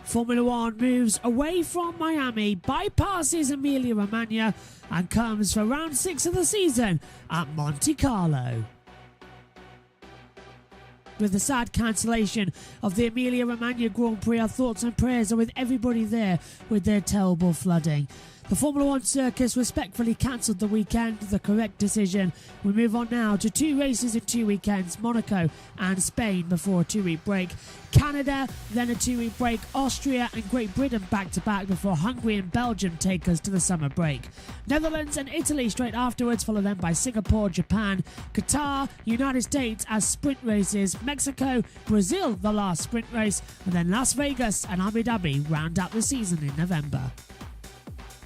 Formula One moves away from Miami, bypasses Emilia-Romagna and comes for round 6 of the season at Monte Carlo. With the sad cancellation of the Emilia-Romagna Grand Prix, our thoughts and prayers are with everybody there with their terrible flooding. The Formula One circus respectfully cancelled the weekend, the correct decision. We move on now to 2 races in 2 weekends, Monaco and Spain before a 2-week break. Canada, then a 2-week break. Austria and Great Britain back-to-back before Hungary and Belgium take us to the summer break. Netherlands and Italy straight afterwards, followed then by Singapore, Japan, Qatar, United States as sprint races, Mexico, Brazil the last sprint race, and then Las Vegas and Abu Dhabi round out the season in November.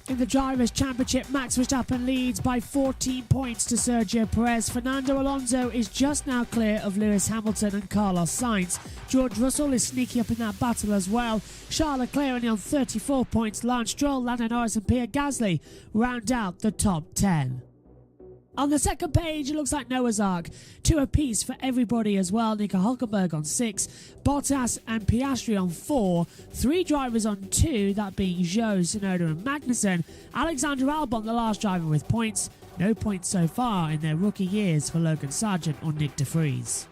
In the Drivers' Championship, Max Verstappen leads by 14 points to Sergio Perez. Fernando Alonso is just now clear of Lewis Hamilton and Carlos Sainz. George Russell is sneaky up in that battle as well. Charles Leclerc only on 34 points. Lance Stroll, Lando Norris and Pierre Gasly round out the top 10. On the second page, it looks like Noah's Ark. 2 apiece for everybody as well. Nico Hulkenberg on 6, Bottas and Piastri on 4, 3 drivers on 2, that being Zhou, Tsunoda and Magnussen. Alexander Albon, the last driver with points. No points so far in their rookie years for Logan Sargent or Nick de Vries.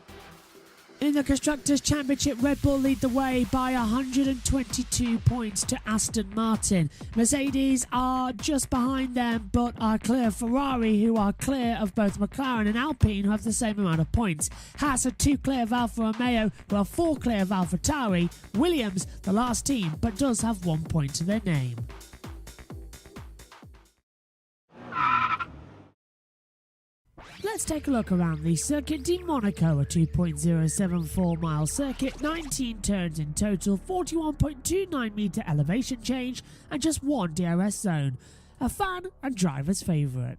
In the Constructors' Championship, Red Bull lead the way by 122 points to Aston Martin. Mercedes are just behind them, but are clear of Ferrari, who are clear of both McLaren and Alpine, who have the same amount of points. Haas are 2 clear of Alfa Romeo, who are 4 clear of AlphaTauri. Williams, the last team, but does have 1 point to their name. Let's take a look around the Circuit de Monaco, a 2.074 mile circuit, 19 turns in total, 41.29 metre elevation change and just 1 DRS zone. A fan and driver's favourite.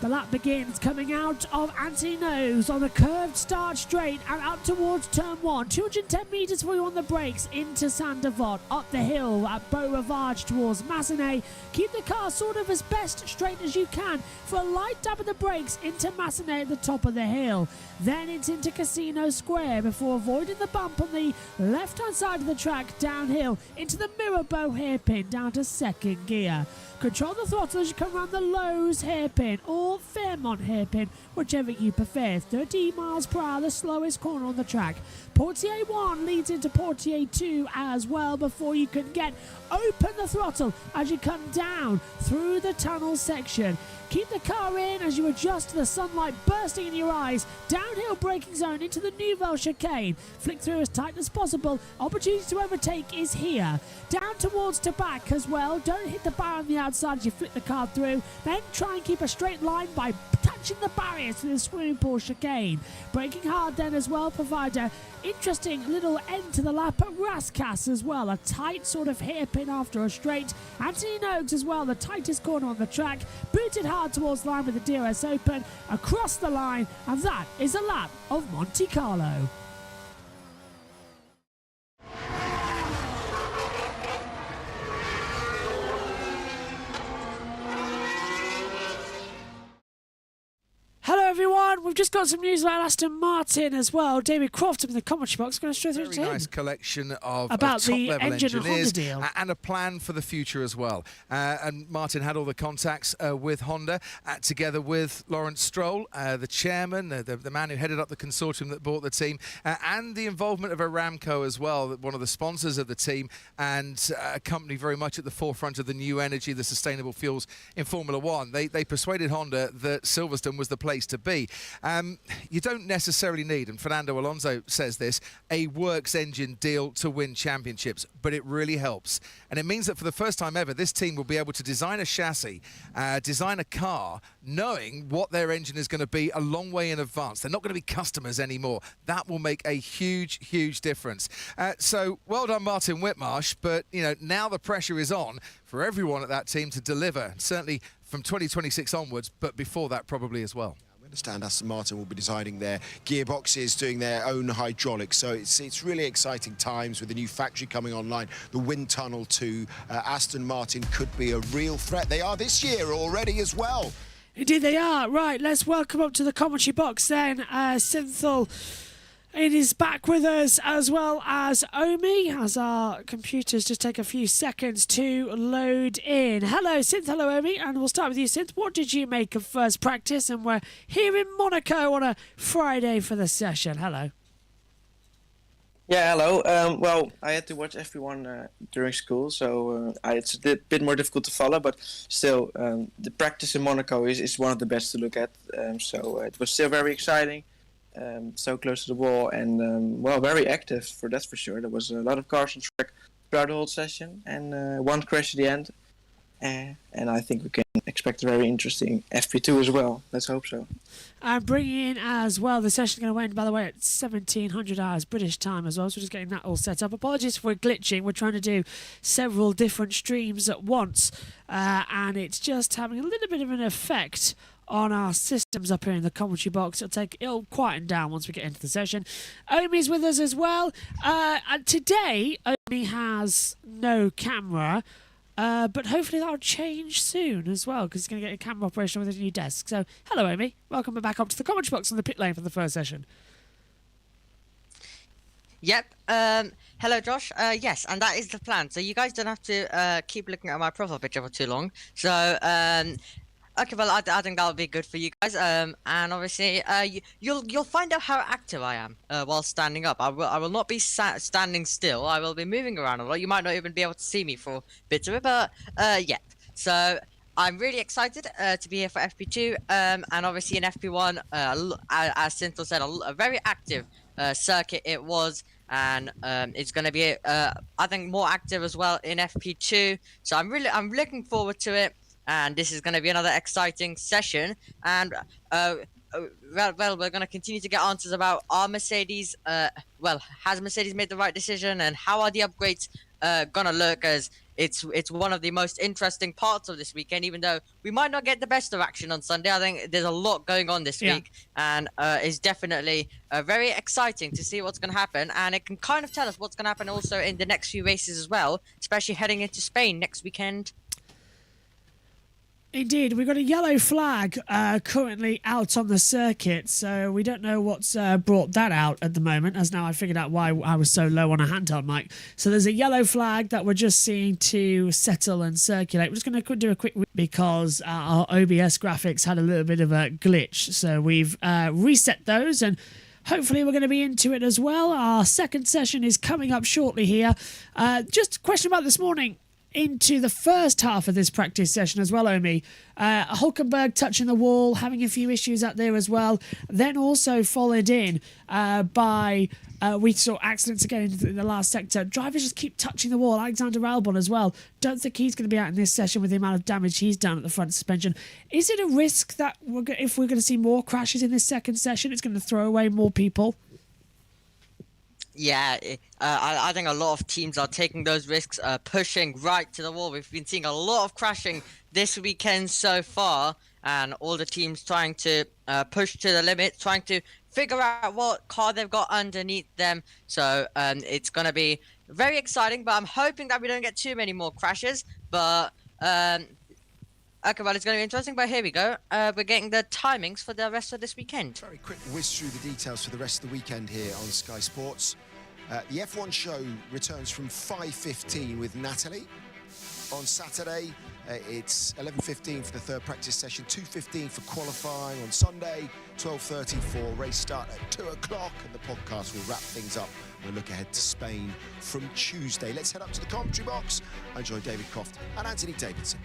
The lap begins coming out of Anthony Nose on a curved start straight and out towards turn 1. 210 metres for you on the brakes into Saint-Devote. Up the hill at Beau Rivage towards Massenet. Keep the car sort of as best straight as you can for a light dab of the brakes into Massenet at the top of the hill. Then it's into Casino Square before avoiding the bump on the left-hand side of the track downhill into the Mirabeau hairpin down to 2nd gear. Control the throttle as you come around the Lowe's hairpin or Fairmont hairpin, whichever you prefer. 30 miles per hour, the slowest corner on the track. Portier 1 leads into Portier 2 as well before you can get open the throttle as you come down through the tunnel section. Keep the car in as you adjust to the sunlight bursting in your eyes. Downhill braking zone into the Nouvelle chicane. Flick through as tight as possible. Opportunity to overtake is here. Down towards Tabac as well. Don't hit the bar on the outside as you flick the car through. Then try and keep a straight line by touching the barriers to the swimming pool chicane. Braking hard then as well. Provide a interesting little end to the lap at Rascasse as well. A tight sort of hairpin after a straight. Anthony Noakes as well, the tightest corner on the track. Booted hard towards the line with the DRS open. Across the line, and that is a lap of Monte Carlo. Hello everyone, we've just got some news about Aston Martin as well. David Croft in the commentary box, going straight through to him. Very nice collection of about the top-level engine engineers and Honda deal. and a plan for the future as well. And Martin had all the contacts with Honda, together with Lawrence Stroll, the chairman, the man who headed up the consortium that bought the team, and the involvement of Aramco as well, one of the sponsors of the team, and a company very much at the forefront of the new energy, the sustainable fuels in Formula One. They persuaded Honda that Silverstone was the place to be. You don't necessarily need, and Fernando Alonso says this, a works engine deal to win championships, but it really helps. And it means that for the first time ever, this team will be able to design a chassis, design a car, knowing what their engine is going to be a long way in advance. They're not going to be customers anymore. That will make a huge, huge difference. So well done, Martin Whitmarsh, but now the pressure is on for everyone at that team to deliver, certainly from 2026 onwards, but before that probably as well. I understand Aston Martin will be designing their gearboxes, doing their own hydraulics, so it's really exciting times with the new factory coming online. The wind tunnel to Aston Martin could be a real threat. They are this year already as well. Indeed they are. Right, let's welcome up to the commentary box then Synthel. It is back with us, as well as Omi, as our computers just take a few seconds to load in. Hello, Synth. Hello, Omi. And we'll start with you, Synth. What did you make of first practice? And we're here in Monaco on a Friday for the session. Hello. Yeah, hello. Well, I had to watch F1 during school, so it's a bit more difficult to follow, but still, the practice in Monaco is one of the best to look at. So it was still very exciting. So close to the wall and well, very active, that's for sure. There was a lot of cars on track throughout the whole session, and one crash at the end, and I think we can expect a very interesting FP2 as well. Let's hope so. And bringing in as well, the session's going to end, by the way, at 1700 hours British time as well, so we're just getting that all set up. Apologies if we're glitching. We're trying to do several different streams at once, and it's just having a little bit of an effect on our systems up here in the commentary box. It'll quieten down once we get into the session. Omi's with us as well. And today, Omi has no camera, but hopefully that'll change soon as well, because he's going to get a camera operation with a new desk. So, hello, Omi. Welcome back up to the commentary box on the pit lane for the first session. Yep. Hello, Josh. Yes, and that is the plan. So you guys don't have to keep looking at my profile picture for too long. So, okay, well, I think that'll be good for you guys. And obviously, you'll find out how active I am while standing up. I will not be standing still. I will be moving around a lot. You might not even be able to see me for bits of it, but yeah. So I'm really excited to be here for FP2. And obviously in FP1, as Synthel said, a very active circuit it was. And it's going to be, I think, more active as well in FP2. So I'm looking forward to it. And this is going to be another exciting session. And, well, we're going to continue to get answers about our Mercedes. Well, has Mercedes made the right decision? And how are the upgrades going to look? As it's one of the most interesting parts of this weekend, even though we might not get the best of action on Sunday. I think there's a lot going on this week. And it's definitely very exciting to see what's going to happen. And it can kind of tell us what's going to happen also in the next few races as well, especially heading into Spain next weekend. Indeed, we've got a yellow flag currently out on the circuit, so we don't know what's brought that out at the moment, as now I figured out why I was so low on a handheld mic. So there's a yellow flag that we're just seeing to settle and circulate. We're just going to do a quick because our OBS graphics had a little bit of a glitch, so we've reset those, and hopefully we're going to be into it as well. Our second session is coming up shortly here. Just a question about this morning. Into the first half of this practice session as well, Omi. Hulkenberg touching the wall, having a few issues out there as well. Then also followed in by, we saw accidents again in the last sector. Drivers just keep touching the wall. Alexander Albon as well. Don't think he's going to be out in this session with the amount of damage he's done at the front suspension. Is it a risk that if we're going to see more crashes in this second session, it's going to throw away more people? Yeah, I think a lot of teams are taking those risks, pushing right to the wall. We've been seeing a lot of crashing this weekend so far, and all the teams trying to push to the limit, trying to figure out what car they've got underneath them. So it's going to be very exciting, but I'm hoping that we don't get too many more crashes. But okay, well, it's going to be interesting, but here we go. We're getting the timings for the rest of this weekend. Very quick whiz through the details for the rest of the weekend here on Sky Sports. The F1 show returns from 5:15 with Natalie. On Saturday, it's 11:15 for the third practice session, 2:15 for qualifying on Sunday, 12:30 for race start at 2 o'clock, and the podcast will wrap things up. We'll look ahead to Spain from Tuesday. Let's head up to the commentary box. I join David Croft and Anthony Davidson.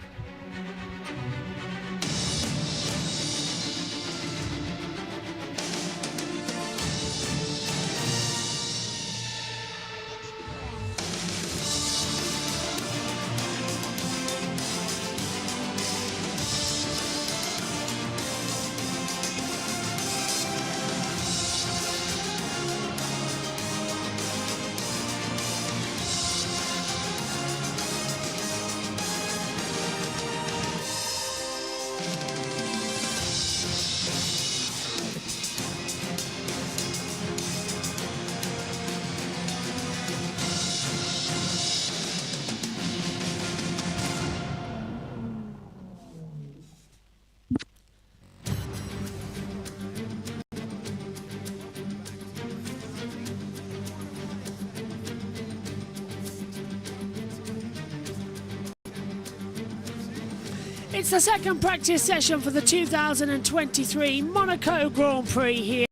It's the second practice session for the 2023 Monaco Grand Prix here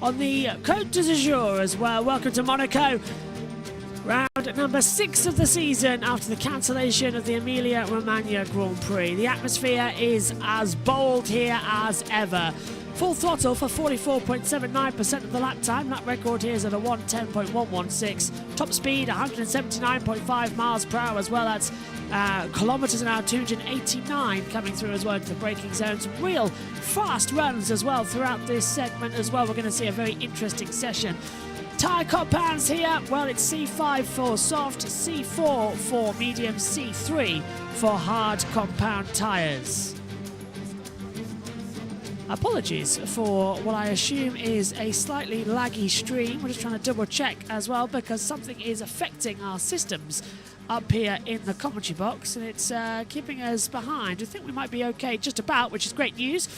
on the Côte d'Azur as well. Welcome to Monaco. Round number 6 of the season after the cancellation of the Emilia-Romagna Grand Prix. The atmosphere is as bold here as ever. Full throttle for 44.79% of the lap time. That record here is at a 110.116. Top speed 179.5 miles per hour as well. That's kilometres an hour, 289 coming through as well into the braking zones. Real fast runs as well throughout this segment as well. We're going to see a very interesting session. Tyre compounds here, well, it's C5 for soft, C4 for medium, C3 for hard compound tyres. Apologies for what I assume is a slightly laggy stream. We're just trying to double check as well because something is affecting our systems up here in the commentary box and it's keeping us behind. I think we might be okay just about, which is great news.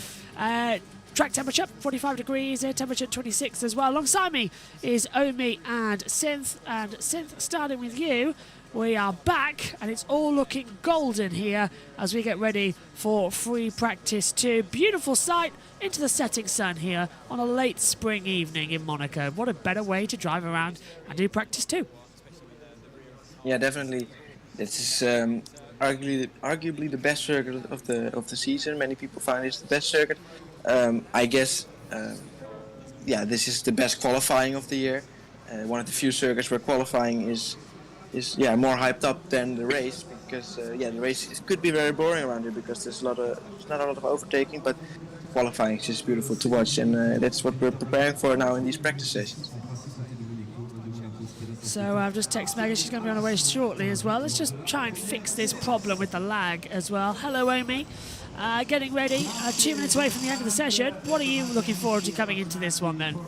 Track temperature 45 degrees, air temperature 26 as well. Alongside me is Omi and Synth. And Synth, starting with you, we are back and it's all looking golden here as we get ready for free practice 2. Beautiful sight into the setting sun here on a late spring evening in Monaco. What a better way to drive around and do practice 2. Yeah, definitely. This is arguably the best circuit of the season. Many people find it's the best circuit. I guess, this is the best qualifying of the year. One of the few circuits where qualifying is more hyped up than the race because the race could be very boring around here because there's not a lot of overtaking, but qualifying is just beautiful to watch, and that's what we're preparing for now in these practice sessions. So I've just texted Megan, she's going to be on her way shortly as well. Let's just try and fix this problem with the lag as well. Hello, Omi. Getting ready, 2 minutes away from the end of the session. What are you looking forward to coming into this one then?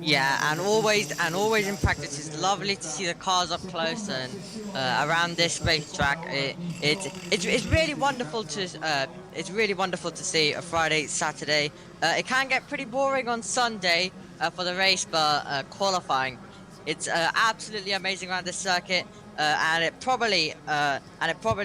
Yeah, and always in practice, it's lovely to see the cars up close and around this racetrack. It's really wonderful to see a Friday, Saturday. It can get pretty boring on Sunday for the race, but qualifying, it's absolutely amazing around this circuit. And it probably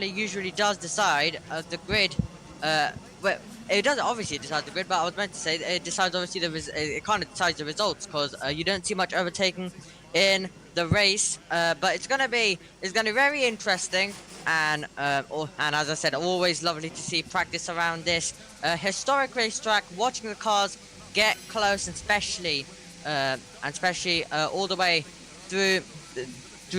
usually does decide the grid. Well, it doesn't obviously decide the grid, but I was meant to say it decides obviously it kind of decides the results because you don't see much overtaking in the race. But it's gonna be very interesting, and as I said, always lovely to see practice around this historic racetrack. Watching the cars get close, and especially all the way through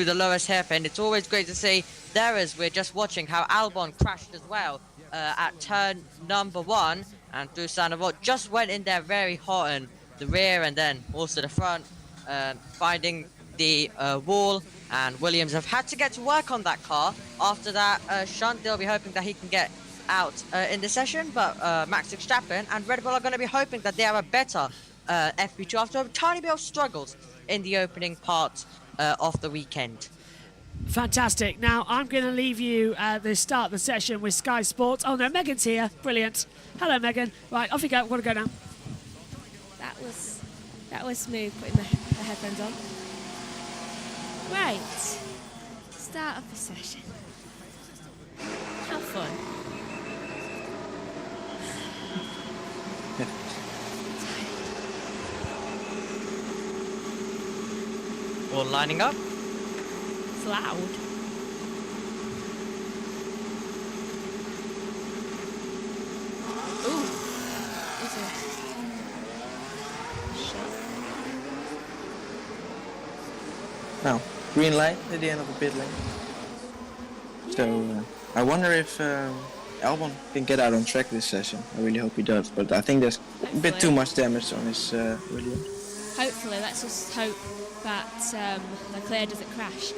the lowest hairpin. It's always great to see there as we're just watching how Albon crashed as well at turn number 1 and through Sandoval. Just went in there very hot in the rear and then also the front, finding the wall, and Williams have had to get to work on that car. After that shunt, they'll be hoping that he can get out in the session, but Max Verstappen and Red Bull are going to be hoping that they have a better FP2 after a tiny bit of struggles in the opening part of the weekend. Fantastic. Now, I'm going to leave you at the start of the session with Sky Sports. Oh, no, Megan's here. Brilliant. Hello, Megan. Right, off you go. I've got to go now. That was smooth, putting the headphones on. Right. Start of the session. How fun. All lining up. It's loud. Ooh. Is it? Shit. Now, green light at the end of the pit lane. So I wonder if Albon can get out on track this session. I really hope he does, but I think there's a bit too much damage on his Williams. Hopefully, let's just hope that Leclerc doesn't crash.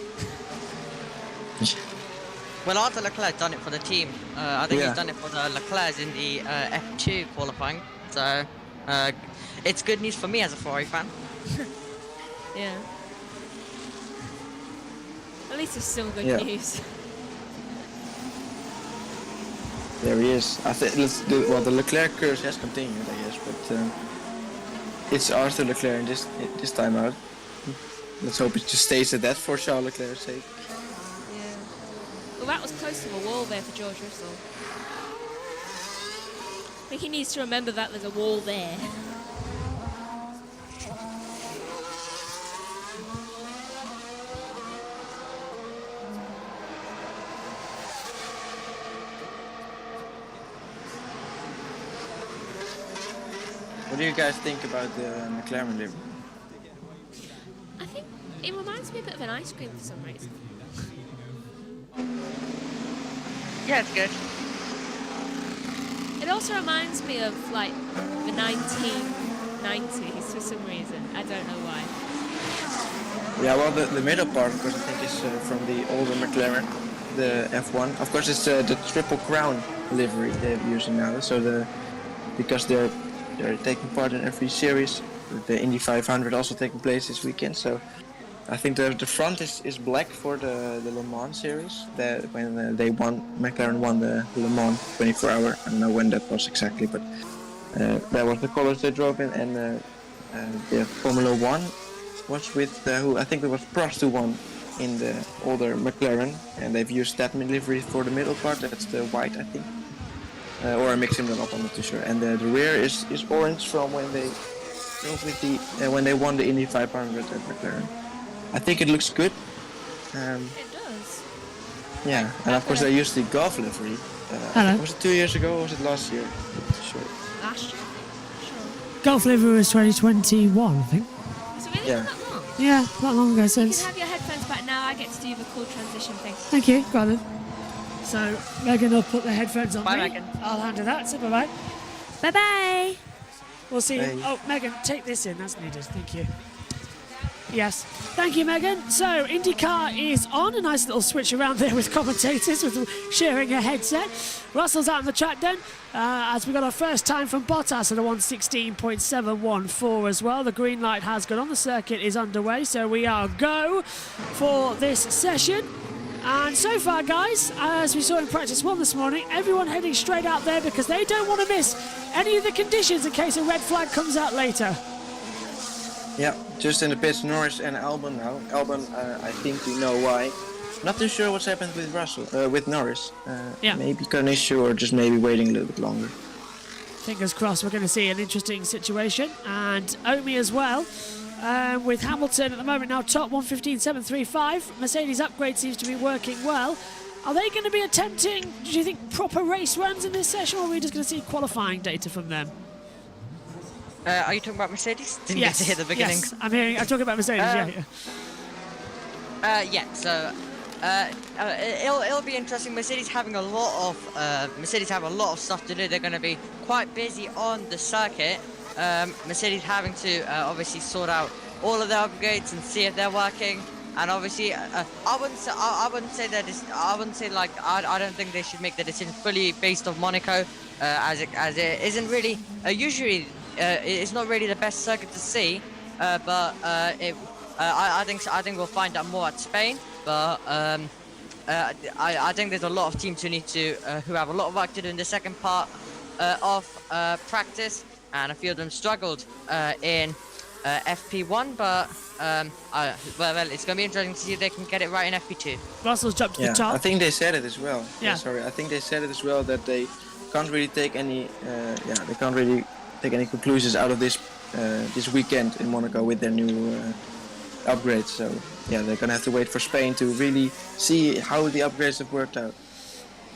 Well, Arthur Leclerc done it for the team. I think he's done it for the Leclercs in the F2 qualifying. So it's good news for me as a Ferrari fan. Yeah. At least it's still good news. There he is. I think the Leclerc curse has continued, I guess, but it's Arthur Leclerc this time out. Let's hope it just stays at that for Charles Leclerc's sake. Yeah. that was close to a wall there for George Russell. I think he needs to remember that there's a wall there. What do you guys think about the McLaren livery? I think it reminds me a bit of an ice cream for some reason. Yeah, it's good. It also reminds me of like the 1990s for some reason. I don't know why. Yeah, well, the middle part, of course, I think is from the older McLaren, the F1. Of course, it's the Triple Crown livery they're using now. So because they're taking part in every series, the Indy 500 also taking place this weekend. So I think the front is black for the Le Mans series. When McLaren won the Le Mans 24 hour. I don't know when that was exactly, but that was the colors they drove in. And the Formula One was with who I think it was Prost who won in the older McLaren, and they've used that livery for the middle part. That's the white, I think, or I'm mixing them up. I'm not too sure. And the rear is orange from when they drove with when they won the Indy 500 at McLaren. I think it looks good. It does. Yeah, and of course they used the golf livery. Hello. Was it 2 years ago or was it last year? Not too sure. Last year, sure. Golf livery was 2021, I think. Is it really Yeah. that long? Yeah, not long ago You since. can have your headphones back now. I get to do the cool transition thing. Thank you, go on then. So, Megan will put the headphones on Bye, me. Megan. I'll handle that, so bye-bye. Bye bye. We'll see. Hey. Oh, Megan, take this in, that's needed, thank you. Yes, thank you, Megan. So, IndyCar is on. A nice little switch around there with commentators, with sharing a headset. Russell's out on the track then, as we got our first time from Bottas at a 1:16.714 as well. The green light has gone on. The circuit is underway, so we are go for this session. And so far, guys, as we saw in practice one this morning, everyone heading straight out there because they don't want to miss any of the conditions in case a red flag comes out later. Yeah, just in the pits, Norris and Albon now. Albon, I think we know why. Not too sure what's happened with with Norris. Yeah. Maybe got an issue or just maybe waiting a little bit longer. Fingers crossed we're going to see an interesting situation. And Omi as well, with Hamilton at the moment now top 1:15.735. Mercedes upgrade seems to be working well. Are they going to be attempting, do you think, proper race runs in this session, or are we just going to see qualifying data from them? Are you talking about Mercedes? Didn't get to hear the beginning. Yes, I'm talking about Mercedes, Yeah, so it'll be interesting. Mercedes have a lot of stuff to do. They're going to be quite busy on the circuit. Mercedes having to obviously sort out all of their upgrades and see if they're working. And obviously, I don't think they should make the decision fully based on Monaco, as it isn't really usually. It's not really the best circuit to see, but I think we'll find out more at Spain. But I think there's a lot of teams who have a lot of work to do in the second part of practice, and a few of them struggled in FP1. But well, it's going to be interesting to see if they can get it right in FP2. Russell's jumped to Yeah, the top. I think they said it as well. Yeah. Sorry, I think they said it as well that they can't really take any. They can't really take any conclusions out of this weekend in Monaco with their new upgrades. So yeah, they're gonna have to wait for Spain to really see how the upgrades have worked out.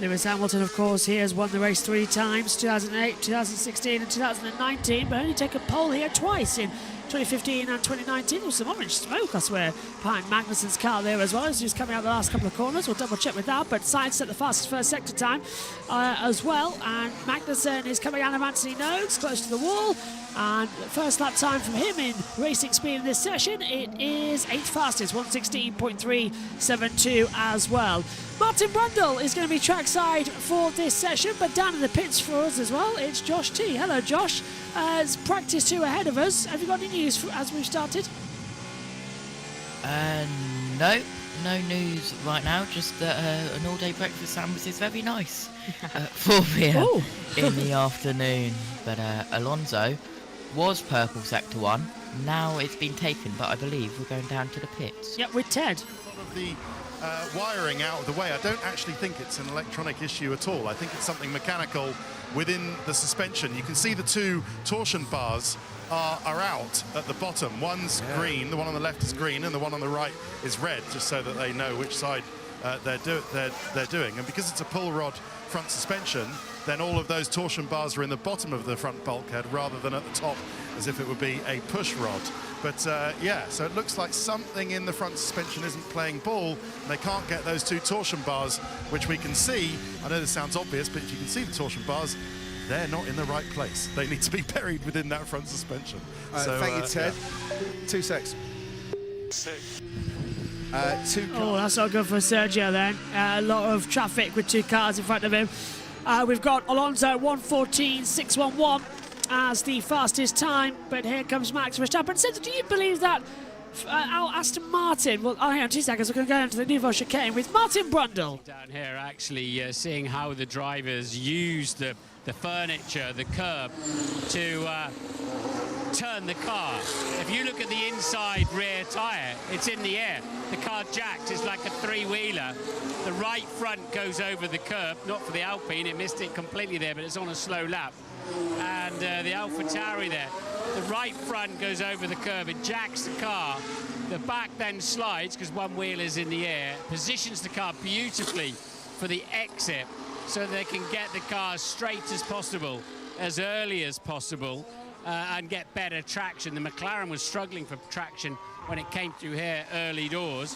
Lewis Hamilton, of course, he has won the race 3 times, 2008, 2016 and 2019, but only taken pole here twice in 2015 and 2019. There was some orange smoke, I swear, behind Magnussen's car there as well as he was coming out the last couple of corners. We'll double check with that, but Sainz set the fastest first sector time as well, and Magnussen is coming out of Anthony Noakes close to the wall, and first lap time from him in racing speed in this session, it is 8th fastest, 1:16.372 as well. Martin Brundle is going to be trackside for this session, but down in the pits for us as well, it's Josh T. Hello, Josh. It's practice 2 ahead of us. Have you got any news as we've started? No news right now. Just that an all-day breakfast sandwich is very nice. 4 p.m. in the afternoon. But Alonso was purple sector 1. Now it's been taken, but I believe we're going down to the pits. Yep, with Ted. Of the wiring out of the way. I don't actually think it's an electronic issue at all. I think it's something mechanical within the suspension. You can see the two torsion bars are out at the bottom. One's green, the one on the left is green, and the one on the right is red, just so that they know which side they're doing. And because it's a pull rod front suspension, then all of those torsion bars are in the bottom of the front bulkhead rather than at the top, as if it would be a push rod. But yeah, so it looks like something in the front suspension isn't playing ball, and they can't get those two torsion bars, which we can see. I know this sounds obvious, but if you can see the torsion bars, they're not in the right place. They need to be buried within that front suspension. So, thank you, Ted. Yeah. 2 secs. Oh, that's not good for Sergio then. A lot of traffic with 2 cars in front of him. We've got Alonso 1:14.611 as the fastest time, but here comes Max Verstappen. So, do you believe that Aston Martin? Well, hang on 2 seconds. We're going to go into the Nouveau chicane with Martin Brundle. Down here, actually seeing how the drivers use the furniture, the curb, to turn the car. If you look at the inside rear tyre, it's in the air. The car jacked is like a 3-wheeler. The right front goes over the curb, not for the Alpine, it missed it completely there, but it's on a slow lap. And the AlphaTauri there, the right front goes over the curb, it jacks the car. The back then slides because one wheel is in the air, positions the car beautifully for the exit so they can get the car as straight as possible, as early as possible, and get better traction. The McLaren was struggling for traction when it came through here early doors.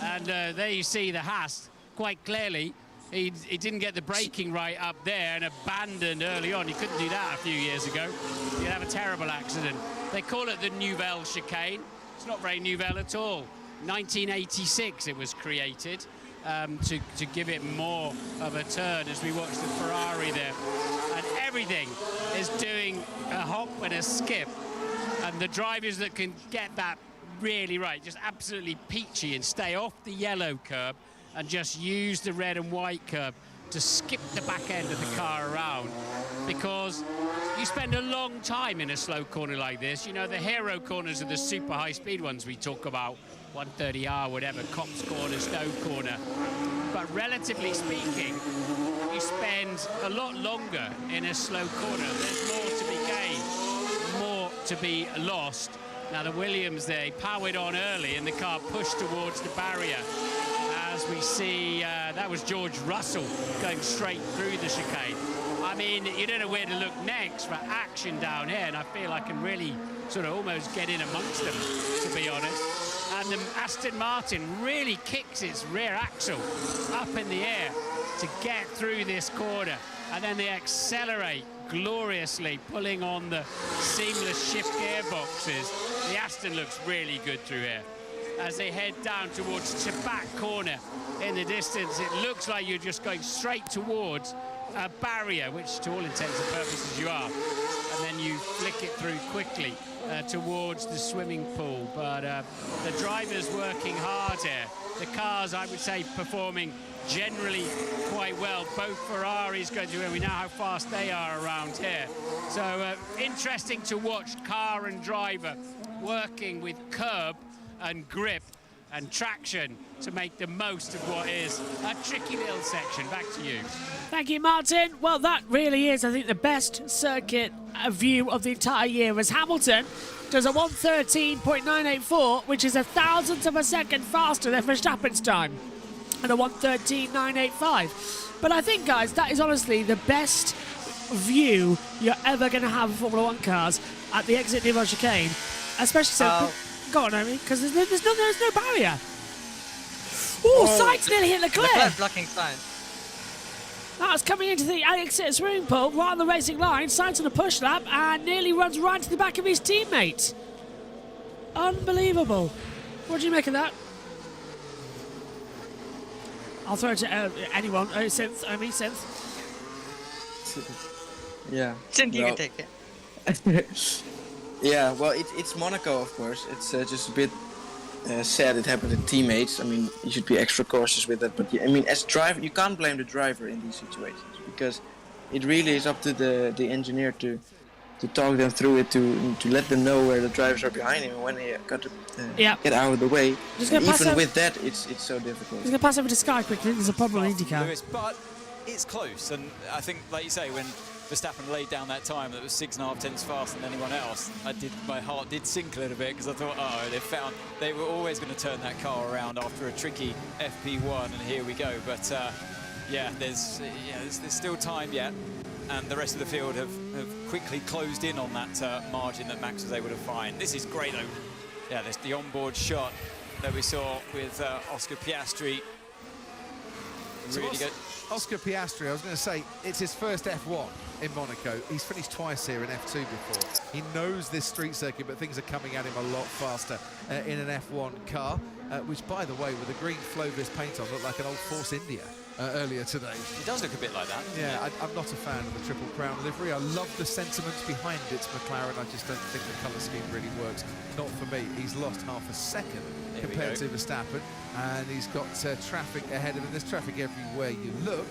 And there you see the Haas quite clearly. He didn't get the braking right up there and abandoned early on. He couldn't do that a few years ago. He'd have a terrible accident. They call it the Nouvelle chicane. It's not very nouvelle at all. 1986 it was created to give it more of a turn as we watch the Ferrari there. And everything is doing a hop and a skip. And the drivers that can get that really right, just absolutely peachy and stay off the yellow curb and just use the red and white curb to skip the back end of the car around, because you spend a long time in a slow corner like this. You know, the hero corners are the super high speed ones we talk about, 130R, whatever, Cops Corner, Stowe Corner. But relatively speaking, you spend a lot longer in a slow corner. There's more to be gained, more to be lost. Now the Williams there, powered on early and the car pushed towards the barrier. As we see, that was George Russell going straight through the chicane. I mean, you don't know where to look next for action down here, and I feel I can really sort of almost get in amongst them, to be honest. And the Aston Martin really kicks its rear axle up in the air to get through this corner, and then they accelerate gloriously, pulling on the seamless shift gearboxes. The Aston looks really good through here. As they head down towards Tabak Corner in the distance, it looks like you're just going straight towards a barrier, which to all intents and purposes you are, and then you flick it through quickly towards the swimming pool. But the drivers working hard here. The cars, I would say, performing generally quite well. Both Ferraris going to, and we know how fast they are around here. So interesting to watch car and driver working with curb and grip and traction to make the most of what is a tricky little section. Back to you. Thank you, Martin. Well, that really is, I think, the best circuit view of the entire year, as Hamilton does a 1:13.984, which is 1,000th of a second faster than Verstappen's time, and a 1:13.985. But I think, guys, that is honestly the best view you're ever going to have of Formula One cars at the exit Nouveau chicane, especially so. Go on, Naomi, because there's no barrier. Ooh, Sainz nearly hit Leclerc. Leclerc blocking Sainz. That's coming into the exit swimming pool, right on the racing line. Sainz on a push lap and nearly runs right into the back of his teammate. Unbelievable. What do you make of that? I'll throw it to anyone. Synth. Yeah. Synth, you can take it. Yeah, well, it's Monaco, of course. It's just a bit sad it happened to teammates. I mean, you should be extra cautious with that. But I mean, as driver, you can't blame the driver in these situations, because it really is up to the engineer to talk them through it, to let them know where the drivers are behind him and when they got to get out of the way. Even with that, it's so difficult. He's going to pass over to Sky quickly. There's a problem on IndyCar. Lewis, but it's close, and I think, like you say, when Verstappen laid down that time that was 6.5 tenths faster than anyone else, my heart did sink a little bit, because I thought, they were always going to turn that car around after a tricky FP1, and here we go. But there's still time yet, and the rest of the field have quickly closed in on that margin that Max was able to find. This is great, though. Yeah, there's the onboard shot that we saw with Oscar Piastri. Really good. Oscar Piastri, I was going to say, it's his first F1 in Monaco. He's finished twice here in F2 before. He knows this street circuit, but things are coming at him a lot faster in an F1 car, which, by the way, with the green Flovis paint on, looked like an old Force India earlier today. It does look a bit like that. Yeah, I'm not a fan of the Triple Crown livery. I love the sentiments behind its McLaren. I just don't think the colour scheme really works. Not for me. He's lost half a second compared to Verstappen, and he's got traffic ahead of him. There's traffic everywhere you look.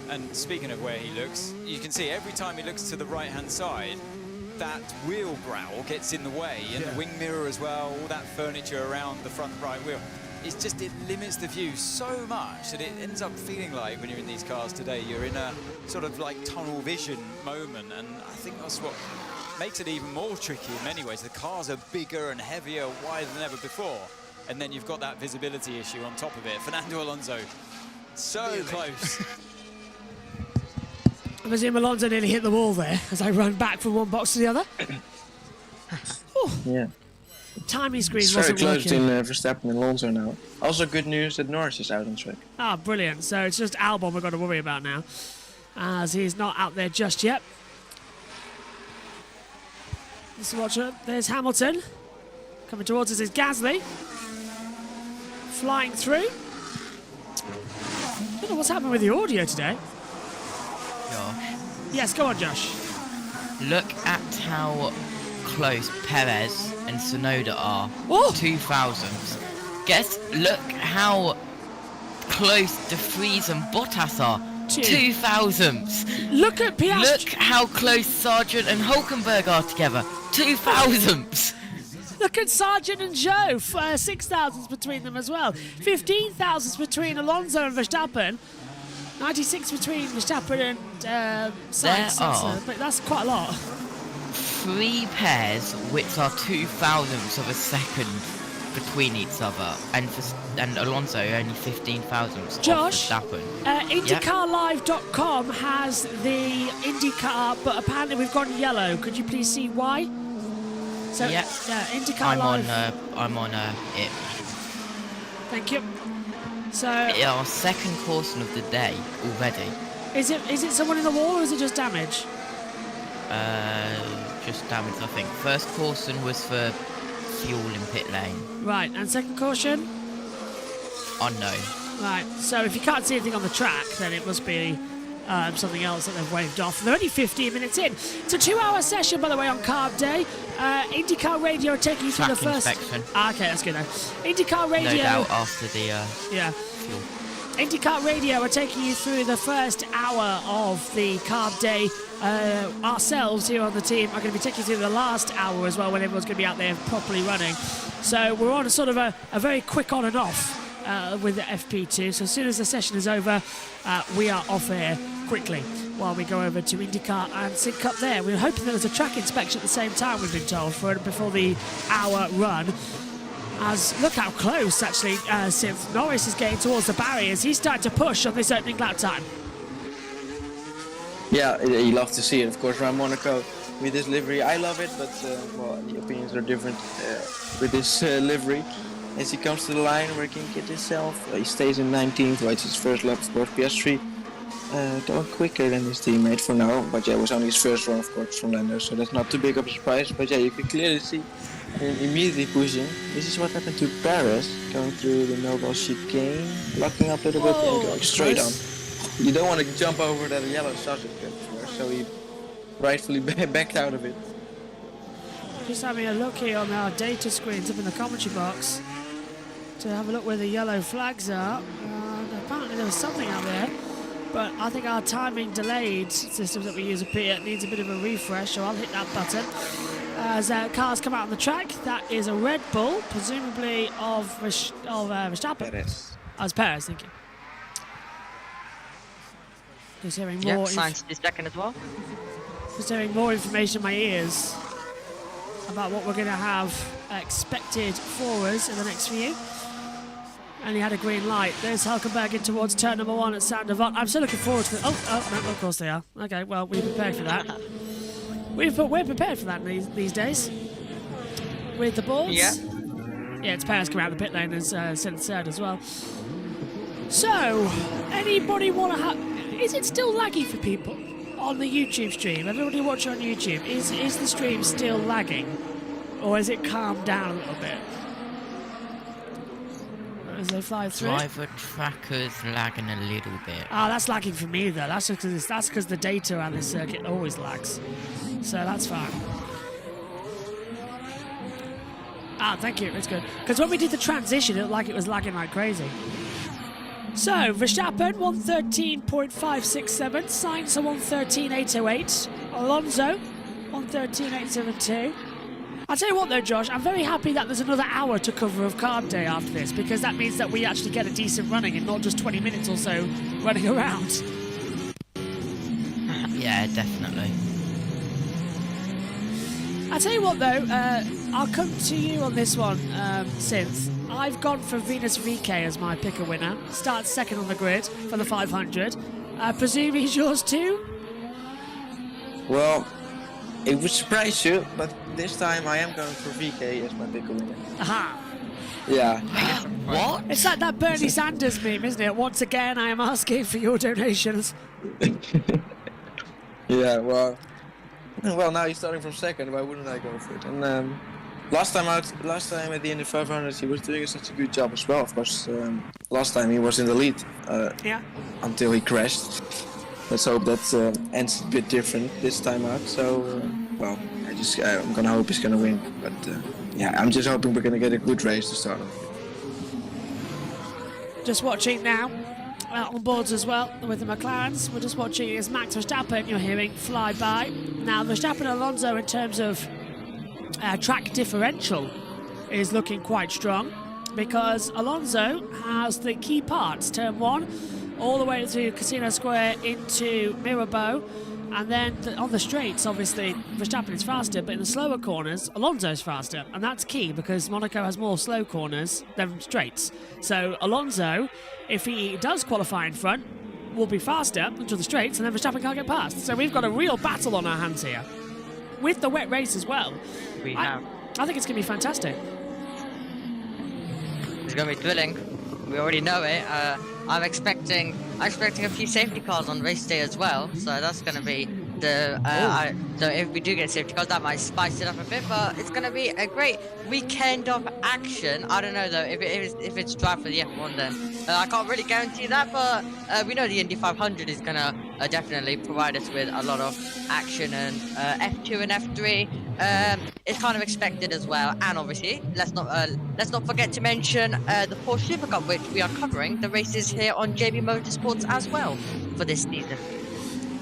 And speaking of where he looks, you can see every time he looks to the right-hand side, that wheel brow gets in the way, and the wing mirror as well, all that furniture around the front right wheel. It limits the view so much that it ends up feeling like, when you're in these cars today, you're in a sort of like tunnel vision moment, and I think that's what makes it even more tricky in many ways. The cars are bigger and heavier, wider than ever before, and then you've got that visibility issue on top of it. Fernando Alonso, so close. I presume Alonso nearly hit the wall there as I run back from one box to the other. Yeah. Timing screen it's wasn't very close working. between Verstappen and Alonso now. Also good news that Norris is out on track. Ah, brilliant. So it's just Albon we've got to worry about now, as he's not out there just yet. Let's watch it. There's Hamilton. Coming towards us is Gasly. Flying through. I don't know what's happened with the audio today. Josh, Yes, go on, Josh. look at how close Perez and Tsunoda are. Oh! 2000s. Look how close De Vries and Bottas are. 2000s. Look at Piastri. Look how close Sargent and Hulkenberg are together. 2000s. Look at Sargent and Zhou. 6,000s between them as well. 15,000s between Alonso and Verstappen. 96 between Verstappen and Sainz. But that's quite a lot. 3 pairs which are 2000ths of a second between each other, and Alonso only 15,000ths. Josh, off Verstappen. IndyCarLive.com has the IndyCar, but apparently we've gone yellow. Could you please see why? So, yeah, IndyCar Live. I'm on it. Thank you. So, our second caution of the day already. Is it someone in the wall or is it just damage? Just damage, I think. First caution was for fuel in pit lane. Right, and second caution? Unknown. Right, so if you can't see anything on the track, then it must be something else that they've waved off. They're only 15 minutes in. It's a 2-hour session, by the way, on Carb Day. IndyCar Radio are taking you through the first... inspection. Okay, that's good. IndyCar Radio... No doubt after the fuel. IndyCar Radio are taking you through the first hour of the Carb Day. Ourselves here on the team are going to be taking you through the last hour as well, when everyone's going to be out there properly running. So we're on a sort of a very quick on and off with the FP2. So as soon as the session is over, we are off air quickly while we go over to IndyCar and sync up there. We're hoping that there's a track inspection at the same time, we've been told, before the hour run. As look how close, actually, Synth Norris is getting towards the barriers. He's starting to push on this opening lap time. Yeah, you love to see it, of course, around Monaco with this livery. I love it, but the opinions are different with this livery. As he comes to the line where he can get himself, he stays in 19th, right? His first lap, of course. Piastri going quicker than his teammate for now, but yeah, it was only his first run, of course, from Lando, so that's not too big of a surprise. But yeah, you can clearly see him immediately pushing. This is what happened to Perez, going through the Noble chicane, locking up a little bit and going straight on. You don't want to jump over that yellow sausage, so he rightfully backed out of it. Just having a look here on our data screens up in the commentary box to have a look where the yellow flags are. And apparently there was something out there. But I think our timing delayed systems that we use up here needs a bit of a refresh, so I'll hit that button. As cars come out on the track, that is a Red Bull, presumably of Verstappen. Perez. As Perez, thank you. Just hearing Yeah, more. Sainz is second as well. Just hearing more information in my ears about what we're going to have expected for us in the next few. And he had a green light. There's Hülkenberg in towards turn number 1 at Sainte Devote. I'm still looking forward to it. Oh, no, of course they are. Okay, well, we're prepared for that. We're prepared for that these days. With the boards. Yeah. Yeah, it's Perez coming out of the pit lane as sent third as well. So, anybody want to have... Is it still laggy for people on the YouTube stream? Everybody watching on YouTube, is the stream still lagging? Or has it calmed down a little bit? As they fly through. Driver tracker's lagging a little bit. Ah, that's lagging for me though. That's because the data on this circuit always lags. So that's fine. Ah, thank you. It's good. Because when we did the transition, it looked like it was lagging like crazy. So, Verstappen, 113.567. Sainz, 113.808. Alonso, 113.872. I'll tell you what though, Josh, I'm very happy that there's another hour to cover of Carb Day after this, because that means that we actually get a decent running and not just 20 minutes or so running around. Yeah, definitely. I'll tell you what though, I'll come to you on this one, Synth. I've gone for Venus VK as my picker winner. Starts second on the grid for the 500. I presume he's yours too? Well, it would surprise you, but this time I am going for VK as my pick winner. Aha! Yeah. What? It's like that Bernie Sanders meme, isn't it? Once again, I am asking for your donations. Yeah, well, now he's starting from second. Why wouldn't I go for it? And last time at the Indy 500, he was doing such a good job as well. Of course, last time he was in the lead. Yeah. Until he crashed. Let's hope that ends a bit different this time out. So, well, I'm gonna hope he's gonna win. But yeah, I'm just hoping we're gonna get a good race to start off. Just watching now, on boards as well with the McLarens. We're just watching as Max Verstappen, you're hearing, fly by. Now, Verstappen and Alonso in terms of track differential is looking quite strong, because Alonso has the key parts, turn 1, all the way through Casino Square into Mirabeau, and then on the straights, obviously, Verstappen is faster, but in the slower corners, Alonso's faster, and that's key because Monaco has more slow corners than straights. So Alonso, if he does qualify in front, will be faster into the straights, and then Verstappen can't get past. So we've got a real battle on our hands here, with the wet race as well. I think it's going to be fantastic. It's going to be thrilling. We already know it. I'm expecting a few safety cars on race day as well, so that's going to be the. So if we do get safety cars, that might spice it up a bit. But it's going to be a great weekend of action. I don't know though if it's drive for the F1 then. I can't really guarantee that, but we know the Indy 500 is going to definitely provide us with a lot of action, and F2 and F3 it's kind of expected as well. And obviously, let's not forget to mention the Porsche Super Cup, which we are covering the races here on JB Motorsports as well for this season.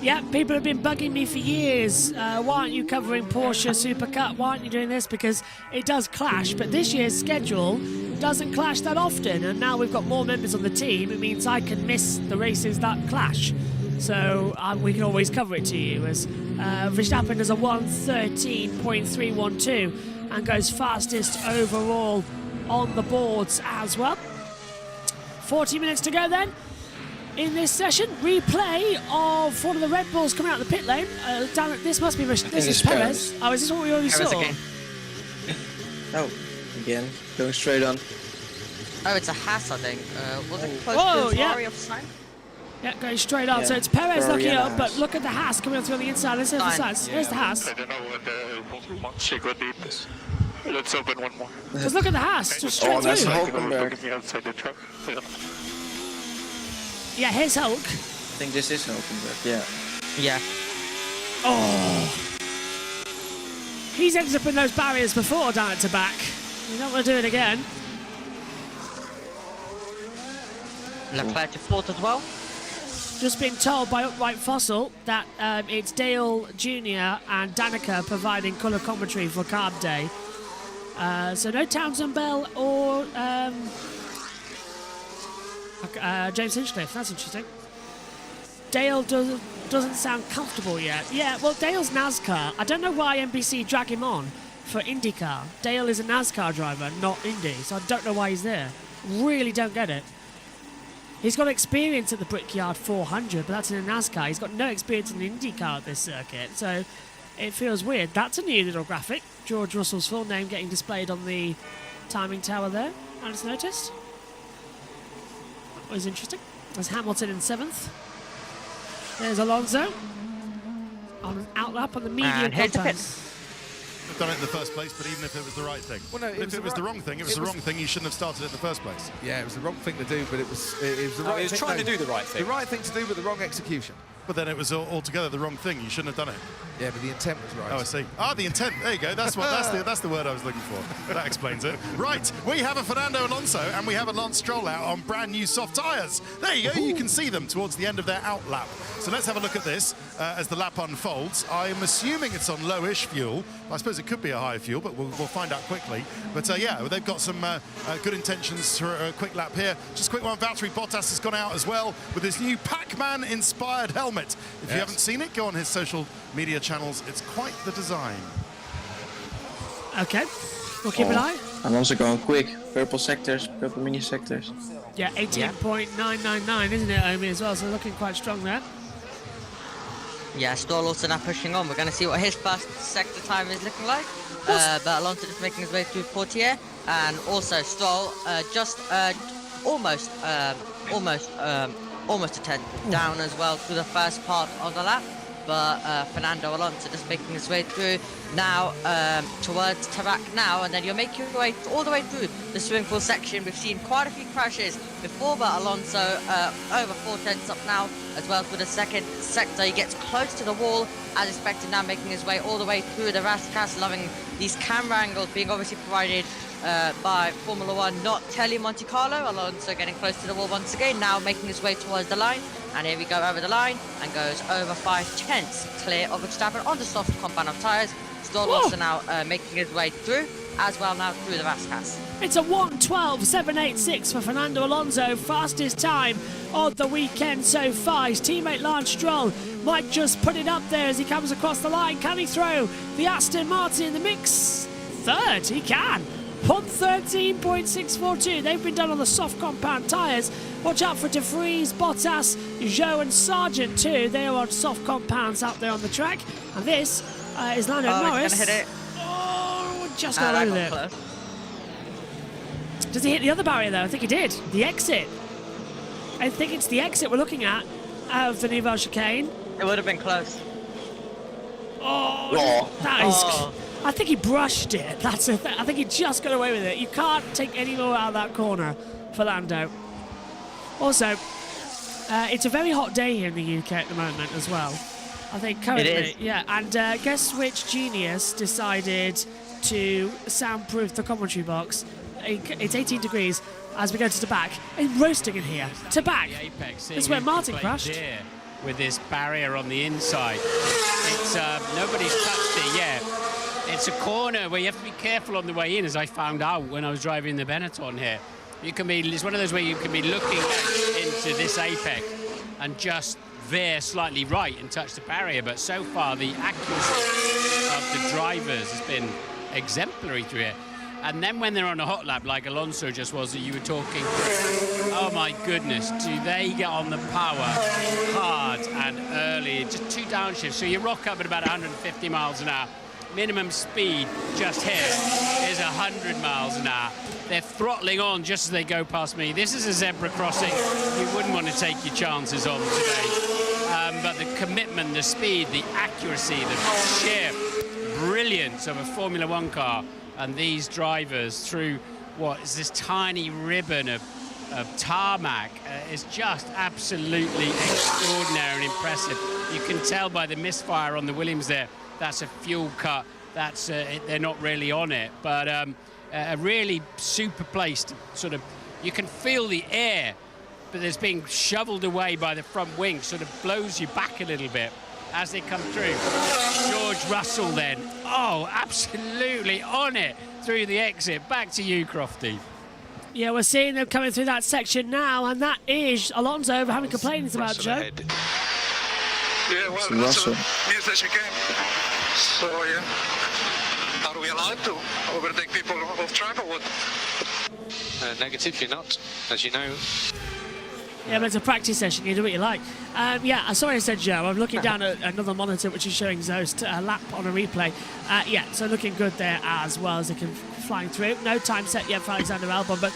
Yeah, people have been bugging me for years. Why aren't you covering Porsche Super Cup? Why aren't you doing this? Because it does clash, but this year's schedule doesn't clash that often. And now we've got more members on the team. It means I can miss the races that clash. So we can always cover it to you. As Verstappen does a 113.312 and goes fastest overall on the boards as well. 40 minutes to go then. In this session, replay of one of the Red Bulls coming out of the pit lane. This must be this is Perez. Oh, is this what we already saw? Oh, again, going straight on. Oh, it's a Haas, I think. Was it close Whoa, to yeah. Ferrari of Sainz? Yeah, going straight on. Yeah. So it's Perez Ferrari looking and up, Haas. but look at the Haas coming up through the inside. Let's see the sides. Here's the Haas. I don't know what secret it is. Let's open one more. Just look at the Haas, just straight that's through. Hülkenberg. Looking outside the truck. Yeah, here's Hulk. I think this is Hülkenberg, yeah. Yeah. Oh. He's ended up in those barriers before down at the back. You don't want to do it again. Leclerc to fourth as well. Just been told by Upright Fossil that it's Dale Jr. and Danica providing colour commentary for Carb Day. So no Townsend Bell or James Hinchcliffe. That's interesting. Dale doesn't sound comfortable yet. Yeah, well, Dale's NASCAR. I don't know why NBC drag him on for IndyCar. Dale is a NASCAR driver, not Indy, so I don't know why he's there. Really don't get it. He's got experience at the Brickyard 400, but that's in a NASCAR. He's got no experience in an IndyCar at this circuit, so it feels weird. That's a new little graphic. George Russell's full name getting displayed on the timing tower there. I just noticed. That was interesting. There's Hamilton in 7th. There's Alonso on an outlap on the medium compound. Have done it in the first place, but even if it was the right thing. Well, no, if it was the wrong thing, it was the wrong thing. You shouldn't have started it in the first place. Yeah, it was the wrong thing to do, but it was the right thing. He was trying to do the right thing. The right thing to do, but the wrong execution. But then it was altogether the wrong thing. You shouldn't have done it. Yeah, but the intent was right. Oh, I see. Ah, the intent. There you go. That's the word I was looking for. That explains it. Right, we have a Fernando Alonso and we have a Lance Stroll out on brand new soft tyres. There you go. You can see them towards the end of their out lap. So let's have a look at this as the lap unfolds. I'm assuming it's on lowish fuel. I suppose it could be a high fuel, but we'll find out quickly. But yeah, they've got some good intentions for a quick lap here. Just a quick one. Valtteri Bottas has gone out as well with his new Pac-Man inspired helmet. If you haven't seen it, go on his social media channels. It's quite the design. Okay, we'll keep an eye. I'm also going quick. Purple sectors, purple mini sectors. Yeah, 18.999, isn't it, Omi, as well? So looking quite strong there. Yeah, Stroll also now pushing on. We're going to see what his first sector time is looking like. But Alonso just making his way through Portier. And also Stroll just almost a tenth down as well through the first part of the lap. But Fernando Alonso just making his way through now towards Tarak now, and then you're making your way all the way through the swimming pool section. We've seen quite a few crashes before, but Alonso over 4 tenths up now as well through the second sector. He gets close to the wall as expected now, making his way all the way through the Rascas, loving these camera angles being obviously provided by Formula One, not Tele Monte Carlo. Alonso getting close to the wall once again, now making his way towards the line. And here we go over the line and goes over 5 tenths clear of Verstappen on the soft compound of tyres. Stroll also now making his way through as well now through the Rascas. It's a 1:12.786 for Fernando Alonso, fastest time of the weekend so far. His teammate Lance Stroll might just put it up there as he comes across the line. Can he throw the Aston Martin in the mix? Third, he can. 1:13.642. They've been done on the soft compound tyres. Watch out for De Vries, Bottas, Zhou and Sargent too. They are on soft compounds out there on the track. And this is Lando Norris. He's gonna hit it. Oh, just got over there. Close. Does he hit the other barrier though? I think he did. The exit. I think it's the exit we're looking at out of the Nivelle chicane. It would have been close. Oh, that is... I think he brushed it. That's a I think he just got away with it. You can't take any more out of that corner for Lando. Also, it's a very hot day here in the UK at the moment as well. I think currently, it is. yeah. And guess which genius decided to soundproof the commentary box? It's 18 degrees as we go to the back. It's roasting in here. To back. That's where Martin crashed. With this barrier on the inside. It's nobody's touched it yet. It's a corner where you have to be careful on the way in, as I found out when I was driving the Benetton here. It's one of those where you can be looking into this apex and just veer slightly right and touch the barrier. But so far, the accuracy of the drivers has been exemplary through here. And then when they're on a hot lap, like Alonso just was, that you were talking, oh my goodness, do they get on the power hard and early? Just 2 downshifts, so you rock up at about 150 miles an hour. Minimum speed just here is 100 miles an hour. They're throttling on just as they go past me. This is a zebra crossing you wouldn't want to take your chances on today. But the commitment, the speed, the accuracy, the sheer brilliance of a Formula One car and these drivers through what is this tiny ribbon of tarmac is just absolutely extraordinary and impressive. You can tell by the misfire on the Williams there, that's a fuel cut. That's they're not really on it, but a really super place to sort of, you can feel the air but it's being shoveled away by the front wing, sort of blows you back a little bit as they come through. George Russell then, oh, absolutely on it through the exit. Back to you, Crofty. Yeah, we're seeing them coming through that section now, and that is Alonso having complaints about Joe. Ahead. Yeah, well, Russell means that you can. So, yeah. Are we allowed to overtake people off track or what? Negative, you're not, as you know. Yeah, but it's a practice session. You do what you like. Yeah, sorry I said Joe. I'm looking down at another monitor which is showing Zoe's lap on a replay. Yeah, so looking good there as well as they can flying through. No time set yet for Alexander Albon, but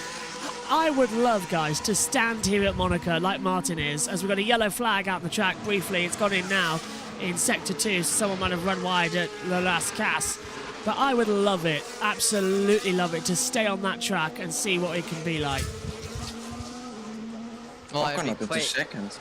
I would love, guys, to stand here at Monaco like Martin is, as we've got a yellow flag out on the track briefly. It's gone in now in Sector 2, so someone might have run wide at Le Las Cases. But I would love it, absolutely love it, to stay on that track and see what it can be like. Oh, Ocon up into second.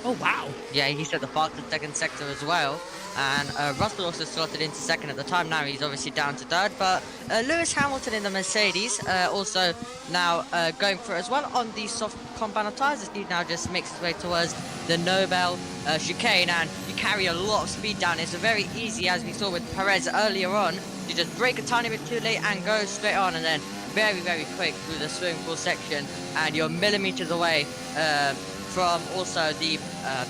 Oh, wow. Yeah, he said the fastest second sector as well. And Russell also slotted into second at the time. Now he's obviously down to third. But Lewis Hamilton in the Mercedes also now going for it as well on the soft compound tyres. As he now just makes his way towards the Nobel chicane. And you carry a lot of speed down. It's very easy, as we saw with Perez earlier on, to just brake a tiny bit too late and go straight on. And then very, very quick through the swimming pool section. And you're millimeters away from also the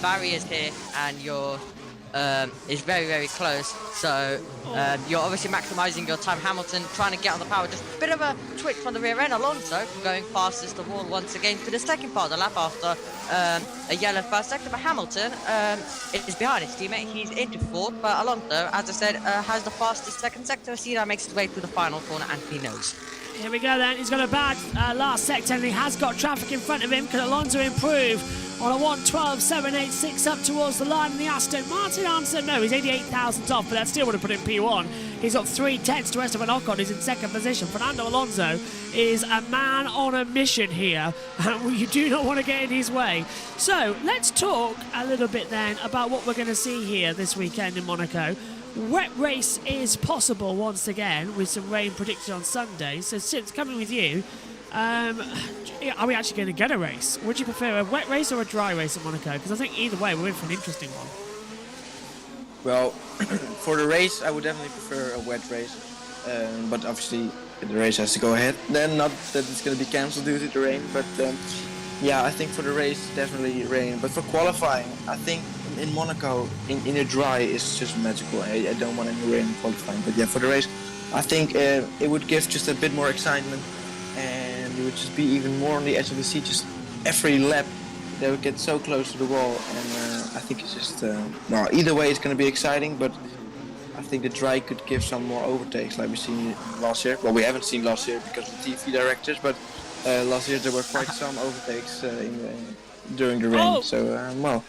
barriers here. And you're is very, very close. So you're obviously maximising your time. Hamilton trying to get on the power. Just a bit of a twitch from the rear end. Alonso going fastest of all once again to the second part of the lap after a yellow first sector. But Hamilton is behind his teammate. He's into fourth. But Alonso, as I said, has the fastest second sector. See, that makes his way to the final corner and he knows. Here we go then. He's got a bad last sector and he has got traffic in front of him. Can Alonso improve on a 1:12.786 up towards the line in the Aston Martin? Answer no. He's 88 thousandths off, but that still would have put him P1. He's got 3 tenths to Esteban Ocon. He's in second position. Fernando Alonso is a man on a mission here, and you do not want to get in his way. So let's talk a little bit then about what we're going to see here this weekend in Monaco. Wet race is possible once again with some rain predicted on Sunday. So since coming with you, are we actually going to get a race? Would you prefer a wet race or a dry race at Monaco? Because I think either way we're in for an interesting one. Well, for the race, I would definitely prefer a wet race. But obviously, the race has to go ahead. Then, not that it's going to be cancelled due to the rain. But yeah, I think for the race, definitely rain. But for qualifying, I think in Monaco, in a dry, it's just magical. I don't want any rain in qualifying. But yeah, for the race, I think it would give just a bit more excitement. And it would just be even more on the edge of the seat. Just every lap, they would get so close to the wall. And I think it's just... well, either way, it's going to be exciting. But I think the dry could give some more overtakes like we've seen last year. Well, we haven't seen last year because of the TV directors. But last year there were quite some overtakes during the rain. Oh. So, well...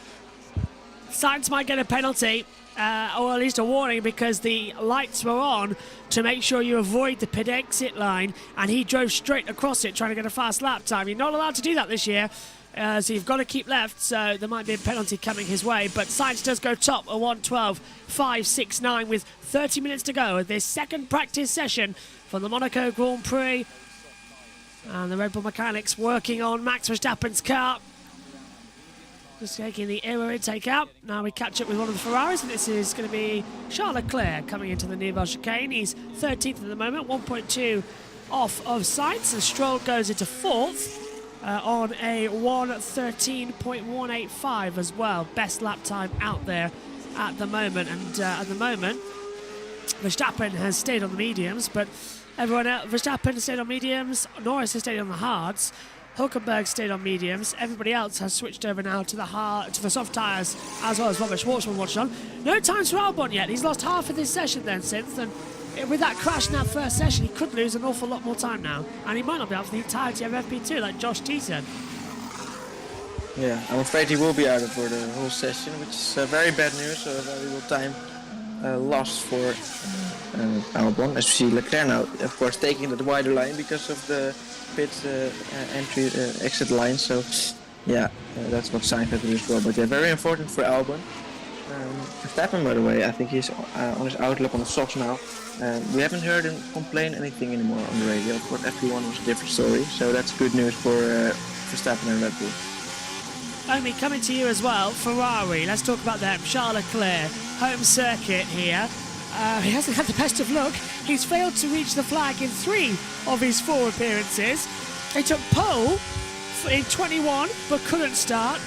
Sainz might get a penalty, or at least a warning, because the lights were on to make sure you avoid the pit exit line, and he drove straight across it trying to get a fast lap time. You're not allowed to do that this year, so you've got to keep left, so there might be a penalty coming his way. But Sainz does go top at 1:12.569 with 30 minutes to go at this second practice session for the Monaco Grand Prix. And the Red Bull mechanics working on Max Verstappen's car. Just taking the aero intake out. Now we catch up with one of the Ferraris, and this is going to be Charles Leclerc coming into the Nivelle chicane. He's 13th at the moment, 1.2 off of Sainz, and Stroll goes into 4th on a 1:13.185 as well. Best lap time out there at the moment. And at the moment, Verstappen has stayed on the mediums, but everyone else, Verstappen has stayed on mediums, Norris has stayed on the hards. Hulkenberg stayed on mediums. Everybody else has switched over now to the soft tyres, as well as Robert Schwartzman watched on. No times for Albon yet. He's lost half of this session then since. And with that crash in that first session, he could lose an awful lot more time now. And he might not be out for the entirety of FP2, like Josh T said. Yeah, I'm afraid he will be out for the whole session, which is very bad news. So very little time lost for Albon. As we see Leclerc now, of course, taking the wider line because of the pit entry exit line. So yeah, that's what Sainz had to do as well. But yeah, very important for Albon. Verstappen, by the way, I think he's on his outlook on the softs now. We haven't heard him complain anything anymore on the radio. Of course, F1 was a different story, so that's good news for Verstappen and Red Bull. Omi, coming to you as well, Ferrari, let's talk about them. Charles Leclerc, home circuit here. He hasn't had the best of luck. He's failed to reach the flag in 3 of his 4 appearances. He took pole in 21 but couldn't start,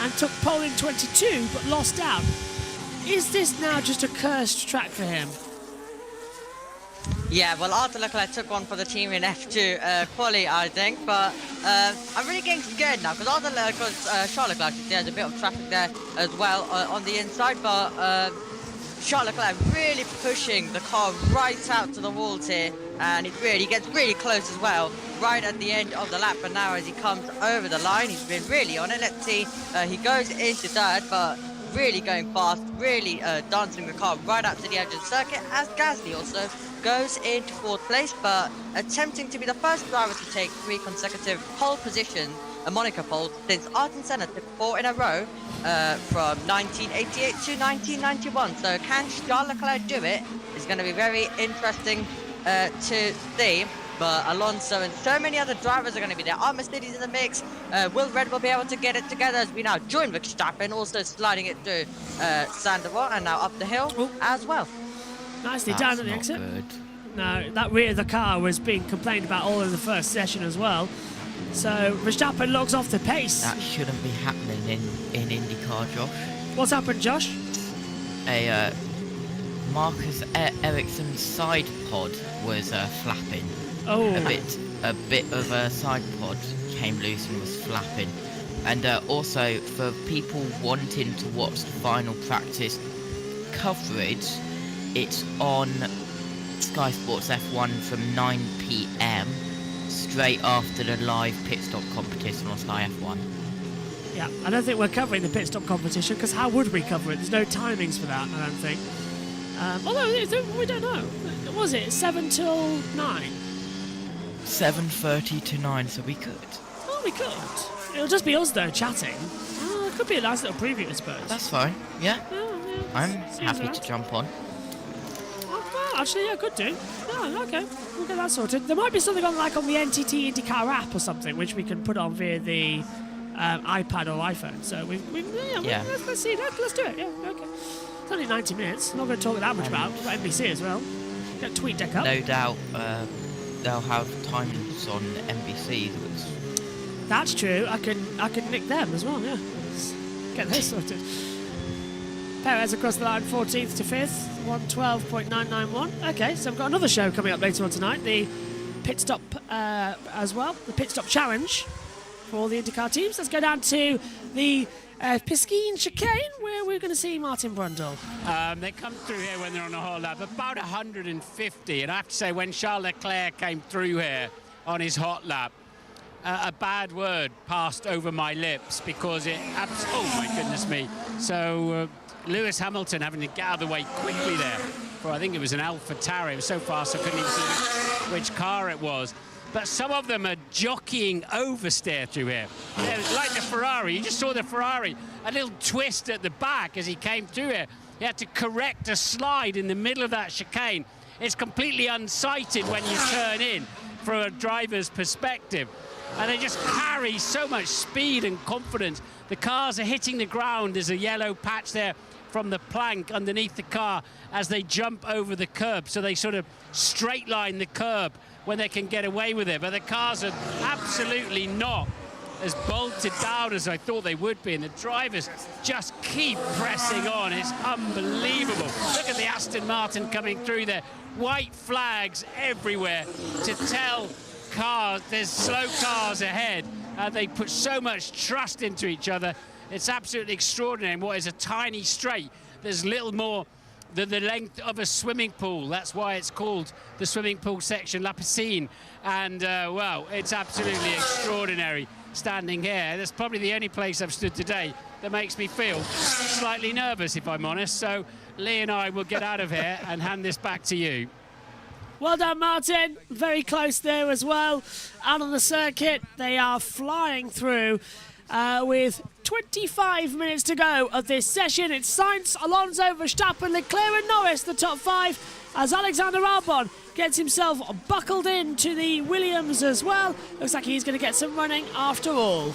and took pole in 22 but lost out. Is this now just a cursed track for him? Yeah, well, Arthur Leclerc took one for the team in F2 quali, I think, but I'm really getting scared now, because Charles Leclerc, there's a bit of traffic there as well on the inside, but Charles Leclerc really pushing the car right out to the walls here, and he gets really close as well, right at the end of the lap, but now as he comes over the line, he's been really on it. Let's see, he goes into third, but really going fast, really dancing the car right up to the edge of the circuit, as Gasly also goes into 4th place, but attempting to be the first driver to take 3 consecutive pole positions, a Monaco pole, since Ayrton Senna took 4 in a row from 1988 to 1991. So can Charles Leclerc do it? It's going to be very interesting to see. But Alonso and so many other drivers are going to be there. Are Mercedes in the mix? Will Red Bull be able to get it together as we now join Verstappen, also sliding it to Sandoval, and now up the hill as well. Nicely done at the exit. Good. No, that rear of the car was being complained about all in the first session as well. So Verstappen looks off the pace. That shouldn't be happening in IndyCar, Josh. What's happened, Josh? Marcus Ericsson's side pod was flapping. Oh. A bit of a side pod came loose and was flapping. And also, for people wanting to watch the final practice coverage, it's on Sky Sports F1 from 9 PM, straight after the live pit stop competition on Sky F1. Yeah, I don't think we're covering the pit stop competition, because how would we cover it? There's no timings for that, I don't think. Although, we don't know. What was it 7 till 9? 7:30 to 9, so we could. Oh, we could. It'll just be us, though, chatting. Oh, it could be a nice little preview, I suppose. That's fine, yeah. I'm Seems happy right. to jump on. Oh, actually, yeah, could do. Oh, okay. We'll get that sorted. There might be something on, like, on the NTT IndyCar app or something, which we can put on via the iPad or iPhone. So let's see. Let's do it. Yeah, okay. It's only 90 minutes. I'm not going to talk that much about NBC as well. Get Tweet Deck up. No doubt they'll have times on NBC. That's true. I can nick them as well. Yeah. Let's get those sorted. Perez across the line, 14th to 5th, 112.991. Okay, so I've got another show coming up later on tonight. The pit stop as well. The pit stop challenge for all the IndyCar teams. Let's go down to the Piscine chicane, where we're going to see Martin Brundle. They come through here when they're on a hot lap, about 150. And I have to say, when Charles Leclerc came through here on his hot lap, a bad word passed over my lips, because oh my goodness me. So Lewis Hamilton having to get out of the way quickly there. For I think it was an AlphaTauri. It was so fast I couldn't even see which car it was. But some of them are jockeying oversteer through here. Like the Ferrari. You just saw the Ferrari. A little twist at the back as he came through here. He had to correct a slide in the middle of that chicane. It's completely unsighted when you turn in from a driver's perspective. And they just carry so much speed and confidence. The cars are hitting the ground. There's a yellow patch there from the plank underneath the car as they jump over the curb. So they sort of straight line the curb when they can get away with it. But the cars are absolutely not as bolted down as I thought they would be. And the drivers just keep pressing on. It's unbelievable. Look at the Aston Martin coming through there. White flags everywhere to tell cars there's slow cars ahead. They put so much trust into each other. It's absolutely extraordinary. And what is a tiny straight, there's little more than the length of a swimming pool. That's why it's called the swimming pool section, La Piscine. And well, it's absolutely extraordinary standing here. That's probably the only place I've stood today that makes me feel slightly nervous, if I'm honest. So Lee and I will get out of here and hand this back to you. Well done, Martin. Very close there as well. Out on the circuit, they are flying through. with 25 minutes to go of this session. It's Sainz, Alonso, Verstappen, Leclerc and Norris, the top 5, as Alexander Albon gets himself buckled into the Williams as well. Looks like he's going to get some running after all.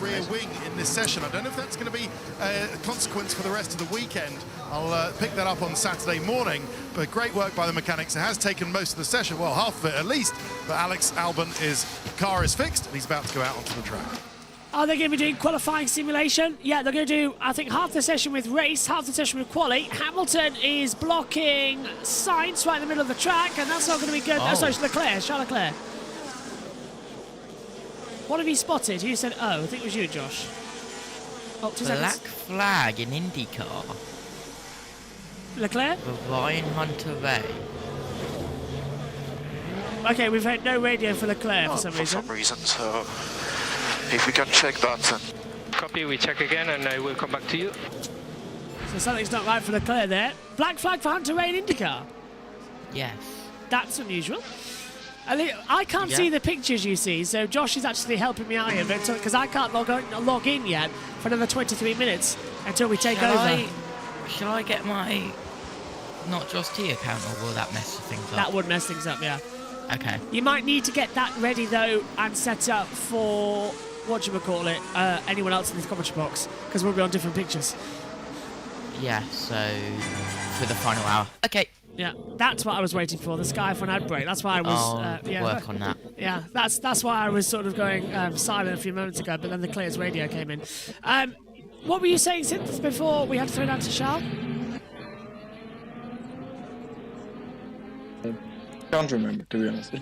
Rear wing in this session. I don't know if that's going to be a consequence for the rest of the weekend. I'll pick that up on Saturday morning, but great work by the mechanics. It has taken most of the session, well, half of it at least, but Alex Albon's car is fixed and he's about to go out onto the track. Are they going to be doing qualifying simulation? Yeah, they're going to do, I think, half the session with race, half the session with quali. Hamilton is blocking Sainz right in the middle of the track, and that's not going to be good. Oh, sorry, Charles Leclerc. What have you spotted? Who said, oh, I think it was you, Josh. Oh, 2 seconds. Black flag in IndyCar. Leclerc? For Ryan Hunter-Reay. Okay, we've had no radio for Leclerc for some reason. So if we can check that. Copy, we check again and I will come back to you. So something's not right for Leclerc there. Black flag for Hunter-Reay in IndyCar? Yes. That's unusual. I can't see the pictures you see, so Josh is actually helping me out here because I can't log in yet for another 23 minutes until we take over. Shall I get my Not Josh T account, or will that mess things up? That would mess things up, yeah. Okay. You might need to get that ready though and set up for anyone else in the commentary box, because we'll be on different pictures. Yeah, so for the final hour. Okay. Yeah, that's what I was waiting for, the Sky for an ad break. That's why I was... work on that. Yeah, that's why I was sort of going silent a few moments ago, but then the Clears radio came in. What were you saying since before we had to throw down to Charles? Can't remember, to be honest.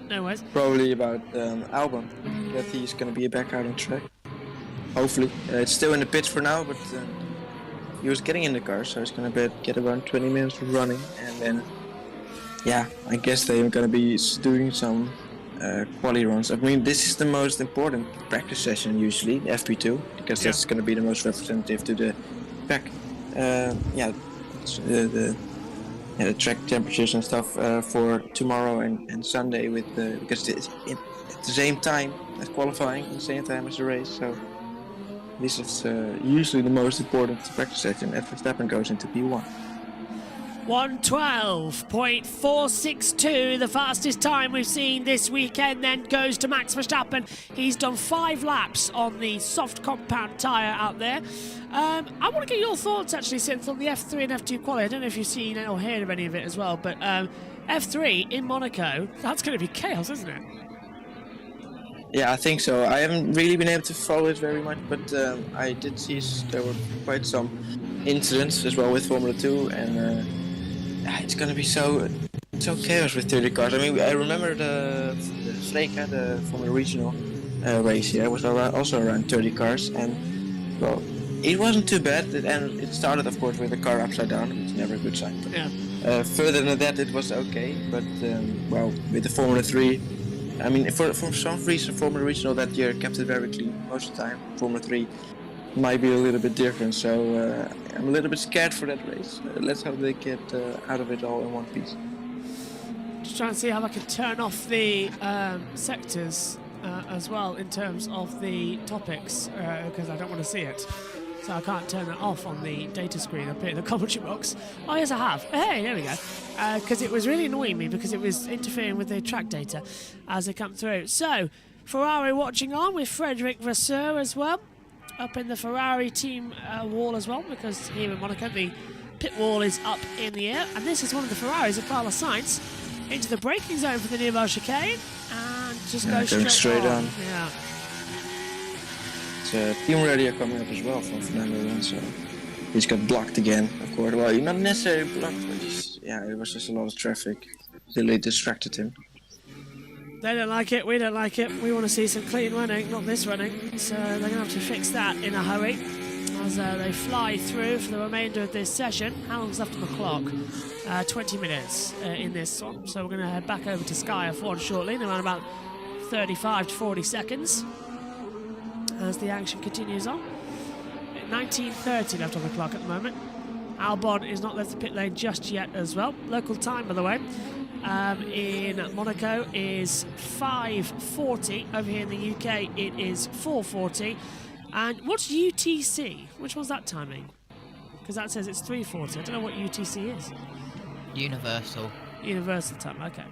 No worries. Probably about Albon, that he's going to be back out on track. Hopefully. It's still in the pits for now, but... he was getting in the car, so he's going to get around 20 minutes of running, and then, yeah, I guess they're going to be doing some quali runs. I mean, this is the most important practice session usually, FP2, because that's going to be the most representative to the track. The track temperatures and stuff for tomorrow and Sunday, because it's at the same time as qualifying, at the same time as the race, so. This is usually the most important practice session as Verstappen goes into P1. 1:12.462, the fastest time we've seen this weekend, then goes to Max Verstappen. He's done 5 laps on the soft compound tyre out there. I want to get your thoughts actually, Synth, on the F3 and F2 quali. I don't know if you've seen or heard of any of it as well, but F3 in Monaco, that's going to be chaos, isn't it? Yeah, I think so. I haven't really been able to follow it very much, but I did see there were quite some incidents as well with Formula 2, and it's going to be so chaos with 30 cars. I mean, I remember the Freka, the Formula Regional race here, was also around 30 cars, and, well, it wasn't too bad, and it started, of course, with the car upside down, which is never a good sign. But, further than that, it was okay, but, well, with the Formula 3, I mean, for some reason, Formula Regional that year kept it very clean most of the time. Formula 3 might be a little bit different, so I'm a little bit scared for that race. Let's hope they get out of it all in one piece. Just trying to see how I can turn off the sectors as well in terms of the topics, because I don't want to see it. So I can't turn that off on the data screen up here in the commentary box. Oh, yes, I have. Hey, there we go. Because it was really annoying me because it was interfering with the track data as they come through. So, Ferrari watching on with Frederic Vasseur as well. Up in the Ferrari team wall as well, because here in Monaco the pit wall is up in the air. And this is one of the Ferraris of Carlos Sainz into the braking zone for the Nürburgring chicane. And just goes straight on. Yeah. Team radio coming up as well from Fernando Alonso. He's got blocked again, of course. Well, not necessarily blocked, but it was just a lot of traffic. Really distracted him. They don't like it, we don't like it. We want to see some clean running, not this running. So they're going to have to fix that in a hurry as they fly through for the remainder of this session. How long's left on the clock? 20 minutes in this one. So we're going to head back over to Sky F1 shortly in around about 35 to 40 seconds. As the action continues on. 19:30 left on the clock at the moment. Albon is not left the pit lane just yet as well. Local time, by the way. in Monaco is 5:40. Over here in the UK, it is 4:40. And what's UTC? Which one's that timing? Because that says it's 3:40. I don't know what UTC is. Universal. Universal time, okay.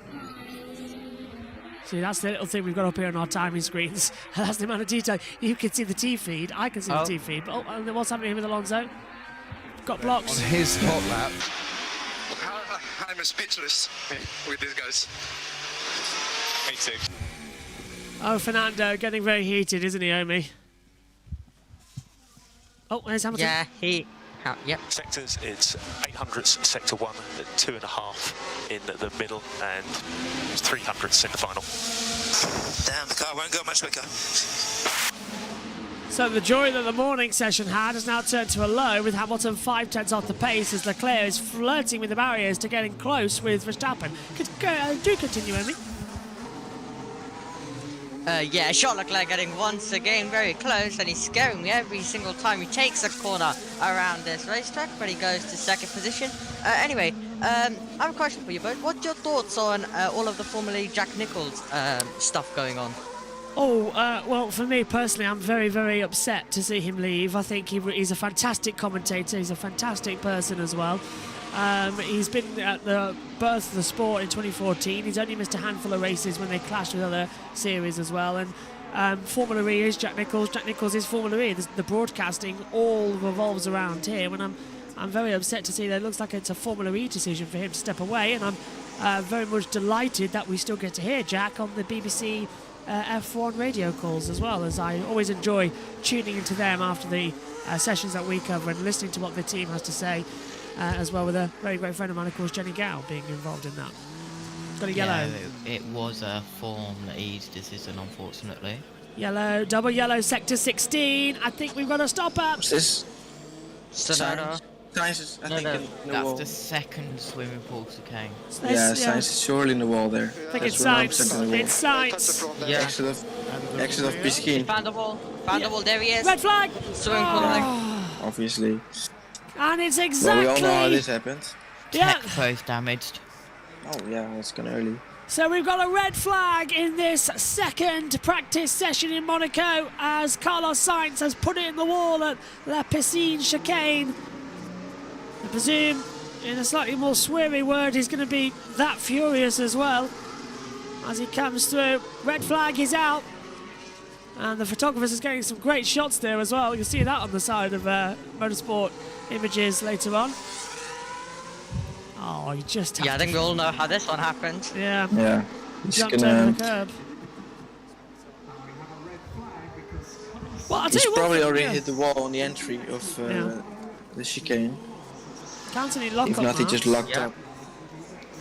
See, that's the little thing we've got up here on our timing screens. That's the amount of detail. You can see the T feed, I can see the T feed. But and what's happening here with Alonso? Got blocks. On his hot lap. I'm speechless with these guys. Me too. Oh, Fernando getting very heated, isn't he, Omi? Oh, there's Hamilton. Yeah, yep. Sectors, it's 800s sector 1 at 2.5 in the middle, and 300s sector final. Damn, the car won't go much quicker. So the joy that the morning session had has now turned to a low, with Hamilton 5/10 off the pace as Leclerc is flirting with the barriers to getting close with Verstappen. Do continue, Omi. Yeah, Charles Leclerc getting once again very close, and he's scaring me every single time he takes a corner around this racetrack, but he goes to second position. Anyway, I have a question for you both. What's your thoughts on all of the Formula E Jack Nicholls stuff going on? Well, for me personally, I'm very, very upset to see him leave. I think he's a fantastic commentator. He's a fantastic person as well. He's been at the birth of the sport in 2014. He's only missed a handful of races when they clashed with other series as well. And Formula E is Jack Nicholls. Jack Nicholls is Formula E. The broadcasting all revolves around him. And I'm very upset to see that it looks like it's a Formula E decision for him to step away. And I'm very much delighted that we still get to hear Jack on the BBC F1 radio calls as well, as I always enjoy tuning into them after the sessions that we cover and listening to what the team has to say. As well, with a very great friend of mine, of course, Jenny Gow, being involved in that. Got a yellow. Yeah, it was a Formula E's decision, unfortunately. Yellow, double yellow, sector 16. I think we've got a stopper. What's this? Sonata. Sainz is, I think, in the That's wall. the second swimming pool chicane. Yeah, Sainz is surely in the wall there. I think it's Sainz. It's Sainz. Yeah. Exit of Piscine. Van der Waal, there he is. Red flag. Swimming pool line. Obviously. And it's exactly... Well, we all know how this happened. Yeah. Tech both damaged. Oh, yeah, that's kind of early. So we've got a red flag in this second practice session in Monaco as Carlos Sainz has put it in the wall at La Piscine chicane. I presume, in a slightly more sweary word, he's going to be that furious as well as he comes through. Red flag is out. And the photographer is getting some great shots there as well. You'll see that on the side of Motorsport Images later on. Oh, you just have I think we all know how this one happened. Yeah. Yeah. Jumped over the curb. Well, I'll tell He's you what, probably already yeah. hit the wall on the entry of the chicane. Can't any lock If up not, he now. just locked up.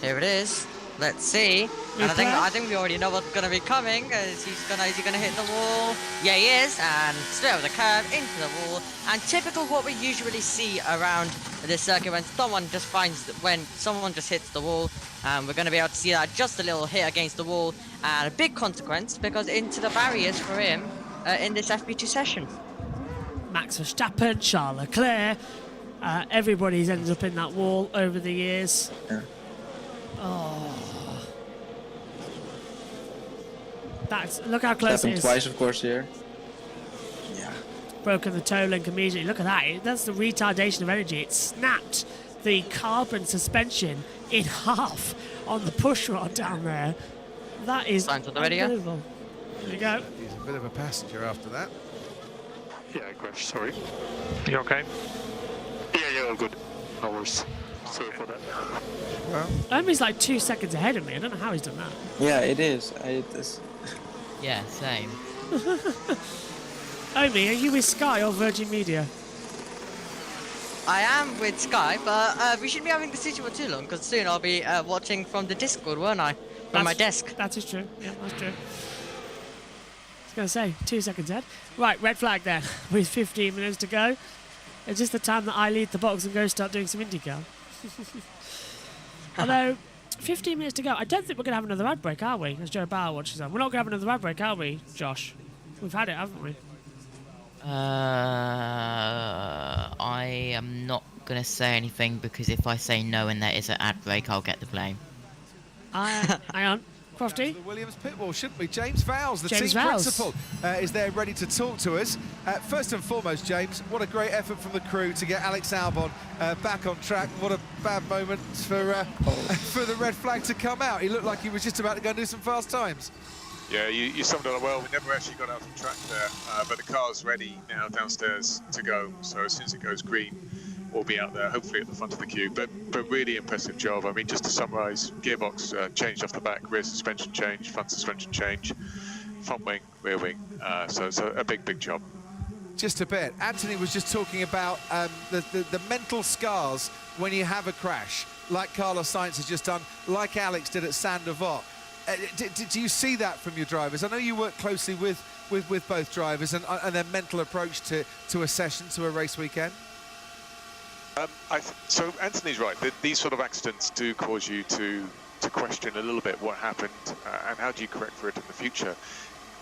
Here it is. Let's see. And I think we already know what's gonna be coming. Is he gonna hit the wall? Yeah, he is. And straight over the curb into the wall. And typical what we usually see around this circuit when someone just hits the wall. And we're gonna be able to see that just a little hit against the wall, and a big consequence because into the barriers for him in this FP2 session. Max Verstappen, Charles Leclerc, everybody's ended up in that wall over the years. Yeah. Oh. Look how close Happened it is. twice, of course, here. Yeah. Broken the toe link immediately. Look at that. That's the retardation of energy. It snapped the carbon suspension in half on the push rod down there. That is unbelievable. There you go. He's a bit of a passenger after that. Yeah, crash, sorry. You okay? Yeah, all good. No worries. Sorry for that. Well, Omi's like 2 seconds ahead of me. I don't know how he's done that. Yeah, it is. Yeah, same. Omi, are you with Sky or Virgin Media? I am with Sky, but we shouldn't be having this issue for too long because soon I'll be watching from the Discord, won't I? From my desk. That is true. Yeah, that's true. I was going to say, 2 seconds ahead. Right, red flag then, with 15 minutes to go. It's just the time that I leave the box and go start doing some IndyCar. Although, 15 minutes to go. I don't think we're going to have another ad break, are we? As Joe Bauer watches on. We're not going to have another ad break, are we, Josh? We've had it, haven't we? I am not going to say anything because if I say no and there is an ad break, I'll get the blame. Hang on. Crofty? The Williams pit wall, shouldn't we? James Vowles, the James team Vowles. principal, is there ready to talk to us. First and foremost, James, what a great effort from the crew to get Alex Albon back on track. What a bad moment for the red flag to come out. He looked like he was just about to go and do some fast times. Yeah, you summed it up well. We never actually got out on track there, but the car's ready now downstairs to go. So as soon as it goes green, we'll be out there, hopefully at the front of the queue. But really impressive job. I mean, just to summarise, gearbox changed off the back, rear suspension change, front suspension change, front wing, rear wing. So a big job. Just a bit. Anthony was just talking about the mental scars when you have a crash, like Carlos Sainz has just done, like Alex did at Saint-Devote. Do you see that from your drivers? I know you work closely with both drivers and their mental approach to a session, to a race weekend. So Anthony's right. These sort of accidents do cause you to question a little bit what happened and how do you correct for it in the future.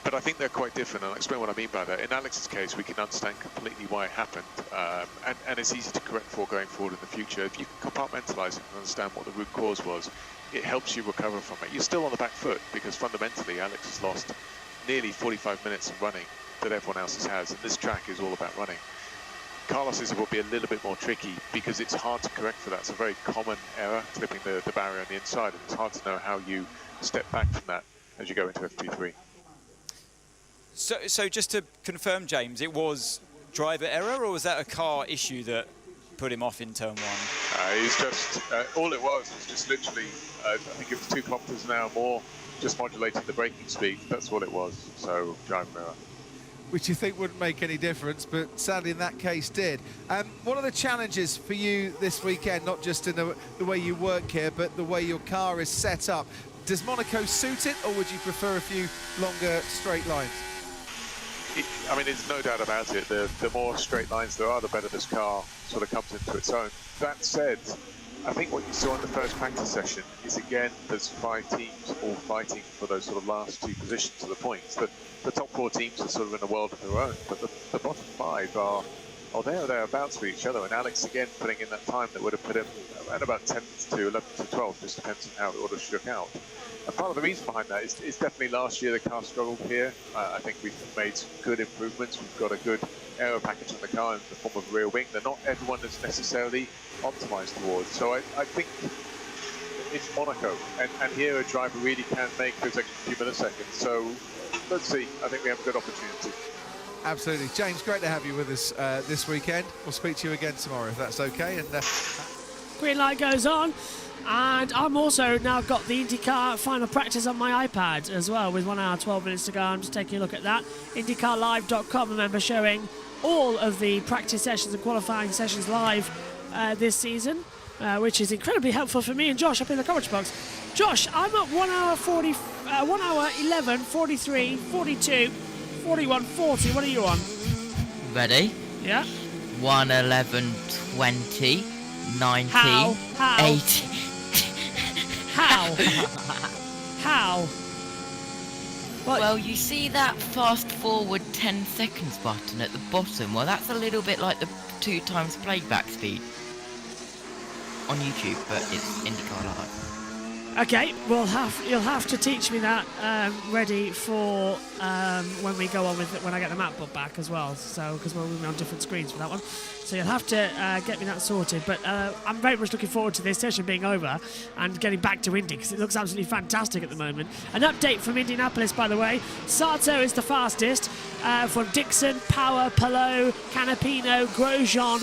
But I think they're quite different, and I'll explain what I mean by that. In Alex's case, we can understand completely why it happened, and it's easy to correct for going forward in the future. If you can compartmentalize it and understand what the root cause was, it helps you recover from it. You're still on the back foot because fundamentally Alex has lost nearly 45 minutes of running that everyone else has, and this track is all about running. Carlos's will be a little bit more tricky because it's hard to correct for that. It's a very common error, clipping the barrier on the inside, and it's hard to know how you step back from that as you go into FP3. So just to confirm, James, it was driver error, or was that a car issue that put him off in turn one? It's just, all it was just literally, I think it was 2 kilometers an hour more, just modulating the braking speed. That's what it was, so driver error. Which you think wouldn't make any difference, but sadly in that case did. What are the challenges for you this weekend, not just in the way you work here, but the way your car is set up? Does Monaco suit it, or would you prefer a few longer straight lines? I mean, there's no doubt about it. The more straight lines there are, the better this car sort of comes into its own. That said, I think what you saw in the first practice session is, again, there's 5 teams all fighting for those sort of last 2 positions to the points. The top 4 teams are sort of in a world of their own, but the bottom 5 are there or thereabouts with each other. And Alex, again, putting in that time that would have put him at about 10 to 11 to 12, just depends on how it would have shook out. And part of the reason behind that is definitely last year the car struggled here. I think we've made some good improvements. We've got a good aero package on the car in the form of rear wing that not everyone is necessarily optimised towards. So I think it's Monaco, and here a driver really can make those extra few milliseconds. So let's see. I think we have a good opportunity. Absolutely. James, great to have you with us this weekend. We'll speak to you again tomorrow, if that's okay. And Green light goes on. And I'm also now got the IndyCar final practice on my iPad as well, with 1 hour 12 minutes to go. I'm just taking a look at that. IndyCarLive.com, remember, showing all of the practice sessions and qualifying sessions live this season, which is incredibly helpful for me and Josh up in the commentary box. Josh, I'm at 1 hour 11, 43, 42, 41, 40. What are you on? Ready? Yeah. 1:11, 20, 19, How? 18. How? How? Well, you see that fast forward 10 seconds button at the bottom? Well, that's a little bit like the 2 times playback speed on YouTube, but it's IndyCar Live. Okay, you'll have to teach me that ready for when we go on with it, when I get the MacBook back as well. So because we'll be on different screens for that one, so you'll have to get me that sorted. But I'm very much looking forward to this session being over and getting back to Indy, because it looks absolutely fantastic at the moment. An update from Indianapolis, by the way. Sato is the fastest from Dixon, Power, Palou, Canapino, Grosjean,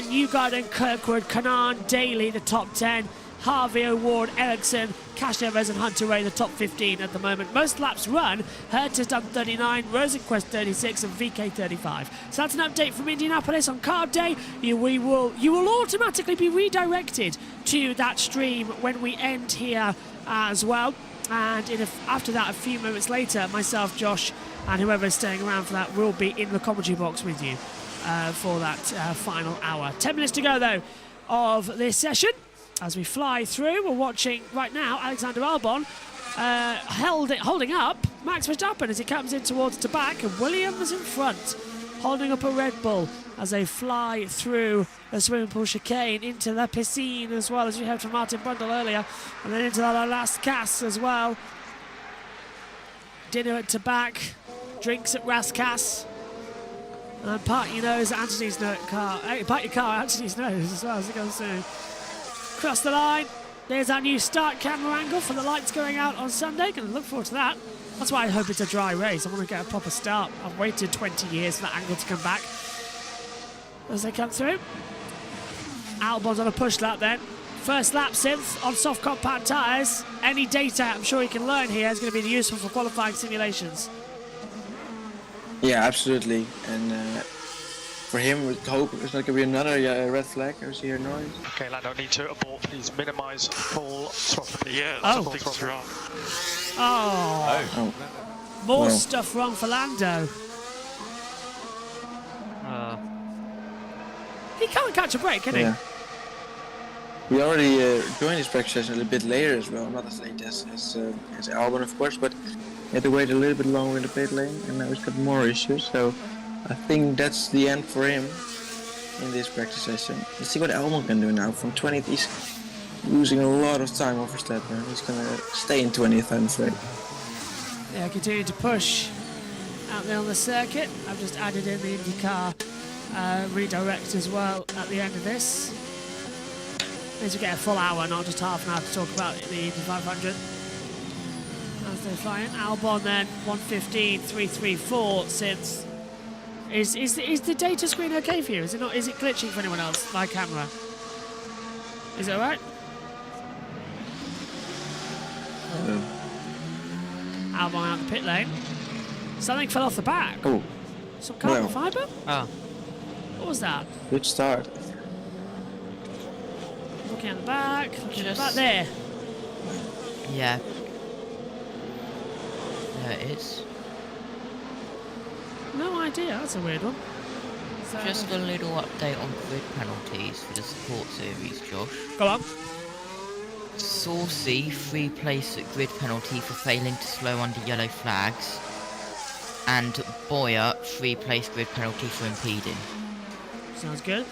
Newgarden, Kirkwood, Kanaan, Daly, the top 10. Harvey, O'Ward, Ericsson, Cash Evers and Hunter Ray, the top 15 at the moment. Most laps run, Hertz has done 39, Rosenquist 36 and VK 35. So that's an update from Indianapolis on Carb Day. You will automatically be redirected to that stream when we end here as well. And after that, a few moments later, myself, Josh and whoever's staying around for that will be in the commentary box with you for that final hour. 10 minutes to go though of this session. As we fly through, we're watching right now Alexander Albon holding up Max Verstappen as he comes in towards the back, and Williams in front. holding up a Red Bull as they fly through the swimming pool chicane into the piscine, as well as we heard from Martin Brundle earlier, and then into the last cast as well. Dinner at Tabac, drinks at Rascasse, and part your nose at Anthony's car. Hey, part your car at Anthony's nose as well as it goes through. Cross the line. There's our new start camera angle for the lights going out on Sunday. Going to look forward to that. That's why I hope it's a dry race. I want to get a proper start. I've waited 20 years for that angle to come back. As they come through. Albon's on a push lap then. First lap synth on soft compound tyres. Any data I'm sure you can learn here is going to be useful for qualifying simulations. Yeah, absolutely. And for him, we hope it's not going to be another red flag. I see here noise. Okay, Lando, need to abort. Please minimise full throttle. Yeah, Oh. full throttle. Oh. More Well. stuff wrong for Lando. He can't catch a break, can he? Yeah. We already joined this practice session a little bit later as well, not as late as Albon, of course, but he had to wait a little bit longer in the pit lane, and now he's got more issues, so I think that's the end for him in this practice session. Let's see what Albon can do now. From 20th, he's losing a lot of time over Verstappen. He's going to stay in 20th, I'm afraid. Yeah, continue to push out there on the circuit. I've just added in the IndyCar redirect as well at the end of this. Means we get a full hour, not just half an hour to talk about the Indy 500. As they fly in. Albon then, 1:15.334 since. Is the data screen okay for you? Is it not? Is it glitching for anyone else? My camera. Is it alright? Albon out the pit lane. Something fell off the back. Oh. Some carbon Well. fibre? Oh. What was that? Good start. Looking at the back. Looking at the back Just- there. Yeah. There it is. No idea. That's a weird one. So, Just a little update on grid penalties for the support series, Josh. Go on. Saucy, 3-place grid penalty for failing to slow under yellow flags. And Boyer, 3-place grid penalty for impeding. Sounds good.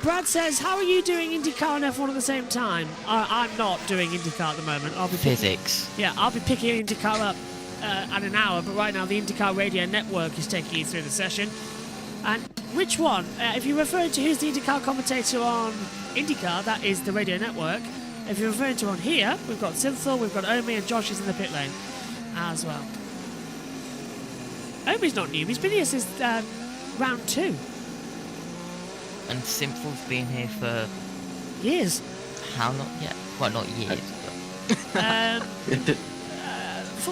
Brad says, how are you doing IndyCar and F1 at the same time? I'm not doing IndyCar at the moment. I'll be Physics. I'll be picking IndyCar up at an hour, but right now the IndyCar Radio Network is taking you through the session. And which one? If you're referring to who's the IndyCar commentator on IndyCar, that is the Radio Network. If you're referring to on here, we've got Synthel, we've got Omi, and Josh is in the pit lane as well. Omi's not new. He's been here since round 2. And Simple's been here for Years. how long? Yeah, well, not years, but I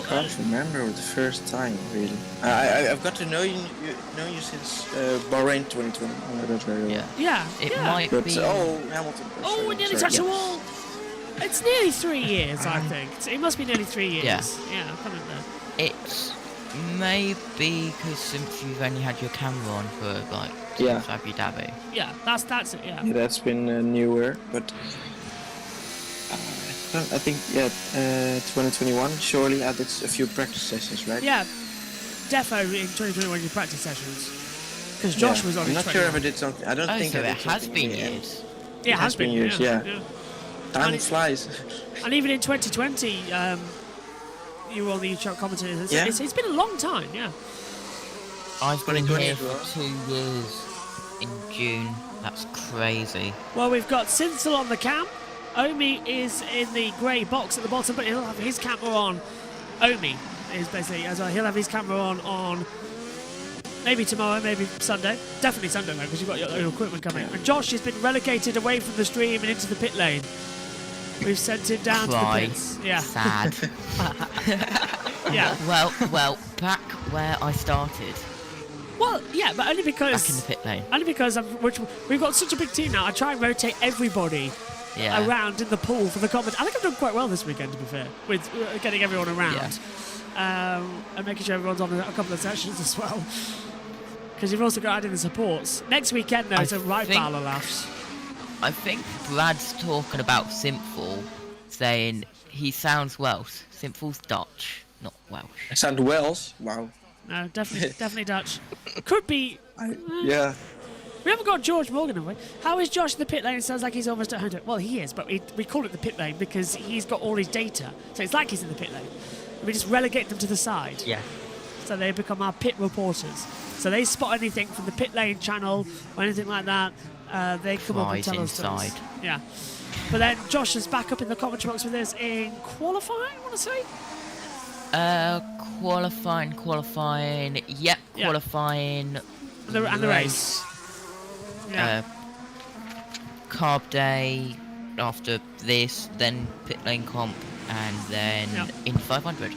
can't remember the first time, really. I've got to know you since Bahrain 2020. I know that very well. Yeah. It yeah. might But, be. Hamilton. Oh, we nearly sorry, touched the yeah. wall. It's nearly 3 years, I think. It must be nearly 3 years. Yeah. Yeah, I can't remember. It's maybe because since you've only had your camera on for like Yeah. since Abu Dhabi. Yeah, that's it. Yeah. Yeah, that's been newer, but I think 2021 surely added a few practice sessions, right? Yeah, defo in 2021 your practice sessions. Because Josh was on I'm in not sure if I did something. I don't think so I did it has something been in the end. years. Yeah, it has been years. Yeah. Time And it- flies. And even in 2020, you were on the YouTube commentator. Yeah. It's been a long time. Yeah. I've been 2020 here as well. for 2 years in June. That's crazy. Well, we've got Sinsel on the cam. Omi is in the grey box at the bottom, but he'll have his camera on. Omi is basically as well. He'll have his camera on maybe tomorrow, maybe Sunday. Definitely Sunday though, because you've got your equipment coming. And Josh has been relegated away from the stream and into the pit lane. We've sent him down Cry. to the pits. Yeah. Sad. Yeah. Well, back where I started. Well, yeah, but only because Back in the pit lane. Only because we've got such a big team now. I try and rotate everybody Yeah. around in the pool for the comment. I think I've done quite well this weekend, to be fair, with getting everyone around and making sure everyone's on a couple of sessions as well. Because you've also got to add in the supports. Next weekend, though, it's a right think- pile of laughs. I think Brad's talking about Simple, saying he sounds Welsh. Simple's Dutch, not Welsh. I sound Welsh. Wow. No, definitely Dutch. Could be Yeah. We haven't got George Morgan, have we? How is Josh in the pit lane? It sounds like he's almost at 100. Well, he is, but we call it the pit lane because he's got all his data. So it's like he's in the pit lane. We just relegate them to the side. Yeah. So they become our pit reporters. So they spot anything from the pit lane channel or anything like that. They come up and tell us. Inside. Yeah. But then Josh is back up in the commentary box with us in qualifying, I want to say? Qualifying. Yep, qualifying. And the race. Yeah. Carb day after this, then pit lane comp, and then Indy 500.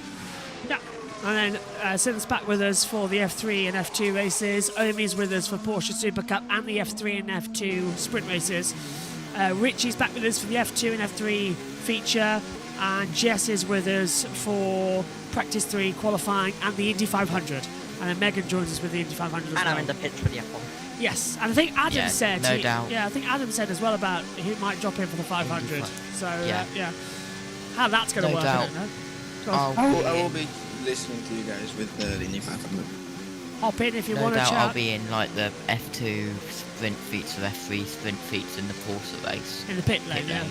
Yeah. And then Synth's back with us for the F3 and F2 races. Omi's with us for Porsche Super Cup and the F3 and F2 sprint races. Richie's back with us for the F2 and F3 feature. And Jess is with us for Practice 3 qualifying and the Indy 500. And then Megan joins us with the Indy 500 as well. And I'm in the pits for the F1. Yes, and I think Adam said... no doubt. Yeah, I think Adam said as well about he might drop in for the 500. So, yeah. How that's going to work, I don't know. I will be listening to you guys with the Indy 500. Hop in if you No want to doubt chat. I'll be in like the F2 sprint feats or F3 sprint feats in the Porsche race. In the pit lane, yeah.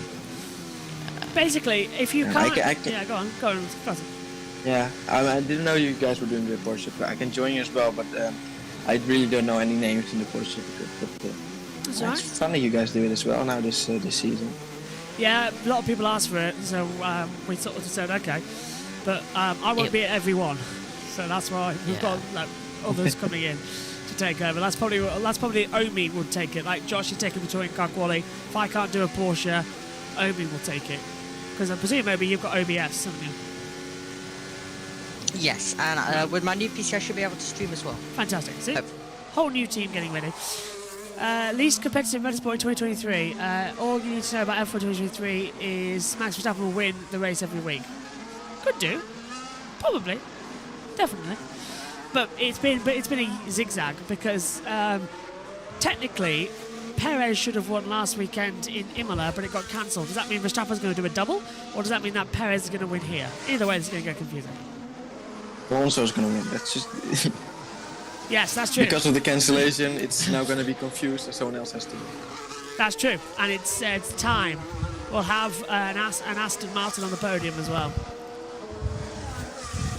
Basically, if you can't... Yeah, go on. Yeah, I didn't know you guys were doing the Porsche, but I can join you as well, but I really don't know any names in the Porsche. But it's funny you guys do it as well now this season. Yeah, a lot of people asked for it, so we sort of said okay. But I won't be at every one, so that's why we've got others coming in to take over. That's probably Omi would take it. Like Josh is taking the touring car quali. If I can't do a Porsche, Omi will take it. Because I presume maybe you've got OBS, haven't you? Yes, and with my new PC I should be able to stream as well. Fantastic. See? Whole new team getting ready. Least competitive motorsport in 2023. All you need to know about F1 2023 is Max Verstappen will win the race every week. Could do. Probably. Definitely. But it's been a zigzag because technically Perez should have won last weekend in Imola, but it got cancelled. Does that mean Verstappen's going to do a double, or does that mean that Perez is going to win here? Either way, it's going to get confusing. Alonso's going to win. That's just. Yes, that's true. Because of the cancellation, it's now going to be confused, and someone else has to win. That's true, and it's time. We'll have an Aston Martin on the podium as well.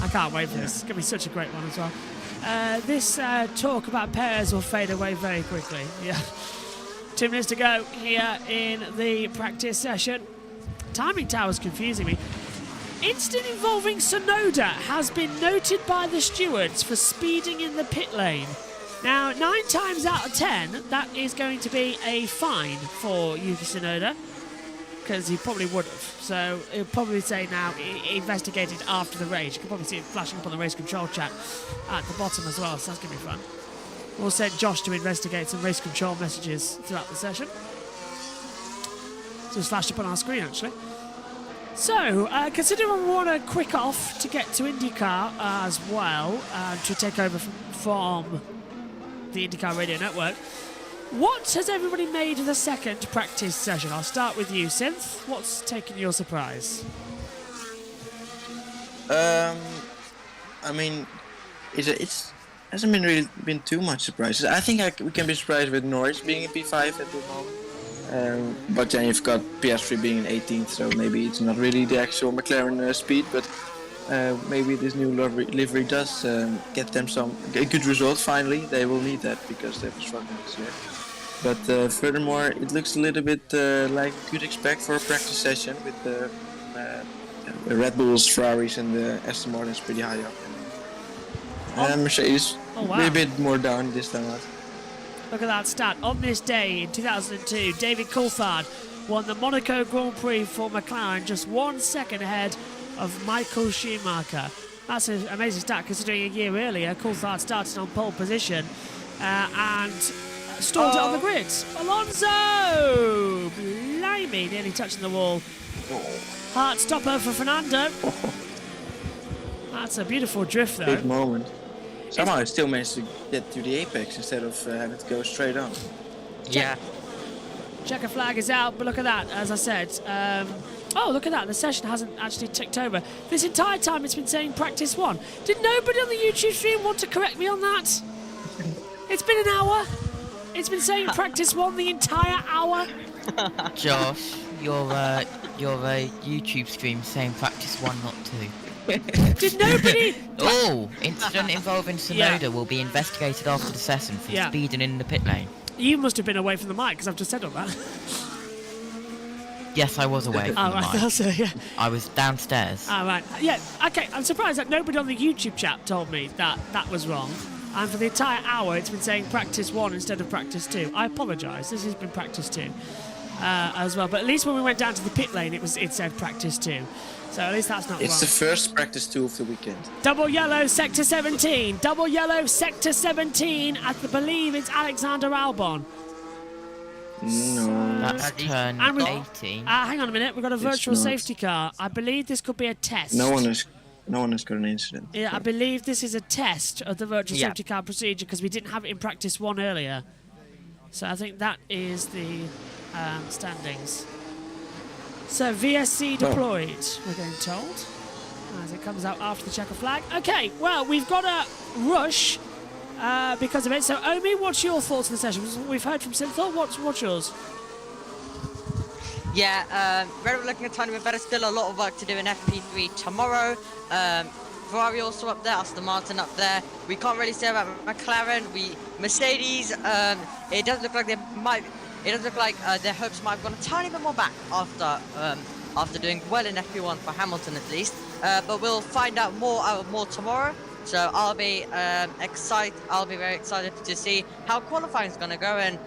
I can't wait for this. It's going to be such a great one as well. This talk about Perez will fade away very quickly. Yeah. 2 minutes to go here in the practice session. Timing tower's confusing me. Incident involving Sonoda has been noted by the stewards for speeding in the pit lane. Now, 9 times out of 10, that is going to be a fine for Yuki Tsunoda, because he probably would have. So he'll probably say now investigated after the race. You can probably see it flashing up on the race control chat at the bottom as well, so that's going to be fun. We'll send Josh to investigate some race control messages throughout the session. So it's flashed up on our screen, actually. So, considering we want a quick off to get to IndyCar as well, to take over from the IndyCar Radio Network, what has everybody made of the second practice session? I'll start with you, Synth. What's taken your surprise? I mean, it hasn't really been too much surprises. I think we can be surprised with Norris being in P5 at the moment. But then you've got PS3 being in 18th, so maybe it's not really the actual McLaren speed, but maybe this new livery does get them a good result finally. They will need that because they've struggled this year. But furthermore, it looks a little bit like you could expect for a practice session with the Red Bulls, Ferraris and the Aston Martins pretty high up. Mercedes a bit more down this time out. Look at that stat. On this day in 2002, David Coulthard won the Monaco Grand Prix for McLaren just 1 second ahead of Michael Schumacher. That's an amazing stat considering a year earlier Coulthard started on pole position and stalled it on the grid. Alonso! Blimey, nearly touching the wall. Heart stopper for Fernando. That's a beautiful drift though. Big moment. Somehow it still managed to get to the apex instead of having to go straight on. Yeah. Checker flag is out, but look at that, as I said. Oh, look at that, the session hasn't actually ticked over. This entire time it's been saying practice 1. Did nobody on the YouTube stream want to correct me on that? It's been an hour. It's been saying practice 1 the entire hour. Josh, your YouTube stream saying practice 1, not 2. Did nobody? Oh, incident involving Tsunoda will be investigated after the session for speeding in the pit lane. You must have been away from the mic because I've just said all that. Yes, I was away from the mic. Also, yeah. I was downstairs. All right. Yeah. Okay. I'm surprised that nobody on the YouTube chat told me that that was wrong. And for the entire hour, it's been saying practice 1 instead of practice 2. I apologise. This has been practice 2 as well. But at least when we went down to the pit lane, it said practice 2. So at least that's not wrong. It's the first practice 2 of the weekend. Double yellow, sector 17. Double yellow, sector 17. I believe it's Alexander Albon. No. That's turn 18. Hang on a minute. We've got a virtual safety car. I believe this could be a test. No one has got an incident. Yeah, I believe this is a test of the virtual safety car procedure because we didn't have it in practice 1 earlier. So I think that is the standings. So VSC deployed, we're getting told, as it comes out after the checker flag. Okay, well, we've got a rush because of it. So Omi, what's your thoughts on the session? We've heard from Synthol. What's yours? Yeah, Red Bull looking a tiny bit better. Still a lot of work to do in FP3 tomorrow. Ferrari also up there, Aston Martin up there. We can't really say about McLaren. Mercedes, it does look like they might. It does look like their hopes might have gone a tiny bit more back after doing well in FP1 for Hamilton at least. But we'll find out more tomorrow. So I'll be excited. I'll be very excited to see how qualifying is going to go, and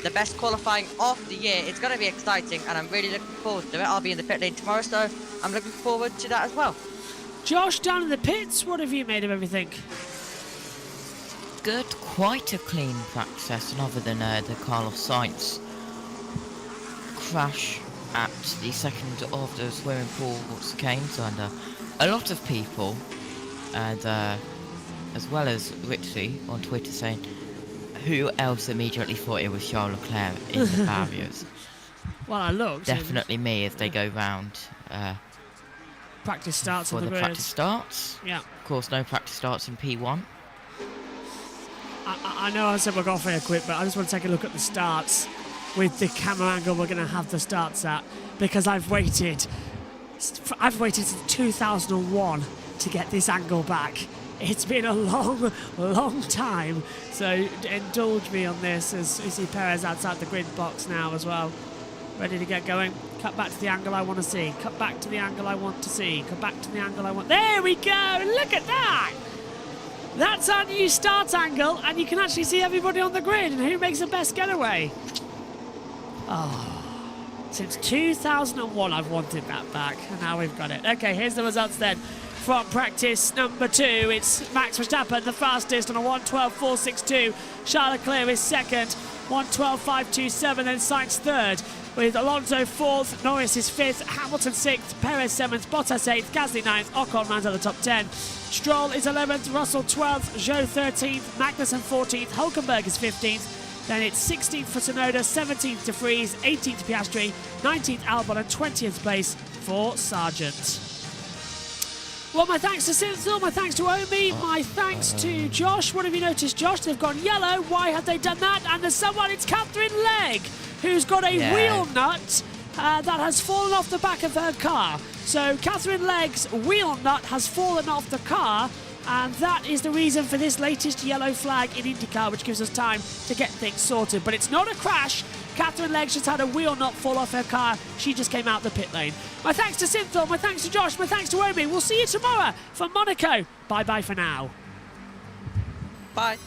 the best qualifying of the year. It's going to be exciting, and I'm really looking forward to it. I'll be in the pit lane tomorrow, so I'm looking forward to that as well. Josh, down in the pits, what have you made of everything? Good, quite a clean practice session, other than the Carlos Sainz crash at the second of the swimming pool chicanes, and a lot of people, and as well as Richie on Twitter saying, who else immediately thought it was Charles Leclerc in the barriers? Well, I looked. Definitely me, as they go round. Practice starts for on the practice starts. Yeah. Of course, no practice starts in P1. I know I said we'll go off here quick, but I just want to take a look at the starts with the camera angle we're going to have the starts at, because I've waited since 2001 to get this angle back. It's been a long time, so indulge me on this as we see Perez outside the grid box now as well. Ready to get going. Cut back to the angle I want to see. Cut back to the angle I want to see. Cut back to the angle I want. There we go! Look at that! That's our new start angle, and you can actually see everybody on the grid and who makes the best getaway. Oh, since 2001 I've wanted that back, and now we've got it. Okay, here's the results then. From practice number 2, it's Max Verstappen, the fastest on a 1:12.462. Charles Leclerc is second, 1:12.527, then Sainz third, with Alonso 4th, Norris is 5th, Hamilton 6th, Perez 7th, Bottas 8th, Gasly 9th, Ocon rounds out the top 10. Stroll is 11th, Russell 12th, Zhou 13th, Magnussen 14th, Hulkenberg is 15th, then it's 16th for Tsunoda, 17th to Vries, 18th Piastri, 19th Albon, and 20th place for Sargent. Well, my thanks to Synthol, my thanks to Omi, my thanks to Josh. What have you noticed, Josh? They've gone yellow. Why have they done that? And there's someone, it's Catherine Legg, who's got a wheel nut that has fallen off the back of her car. So Catherine Legg's wheel nut has fallen off the car, and that is the reason for this latest yellow flag in IndyCar, which gives us time to get things sorted. But it's not a crash. Catherine Legg just had a wheel nut fall off her car. She just came out the pit lane. My thanks to Synthol, my thanks to Josh, my thanks to Omi. We'll see you tomorrow for Monaco. Bye-bye for now. Bye.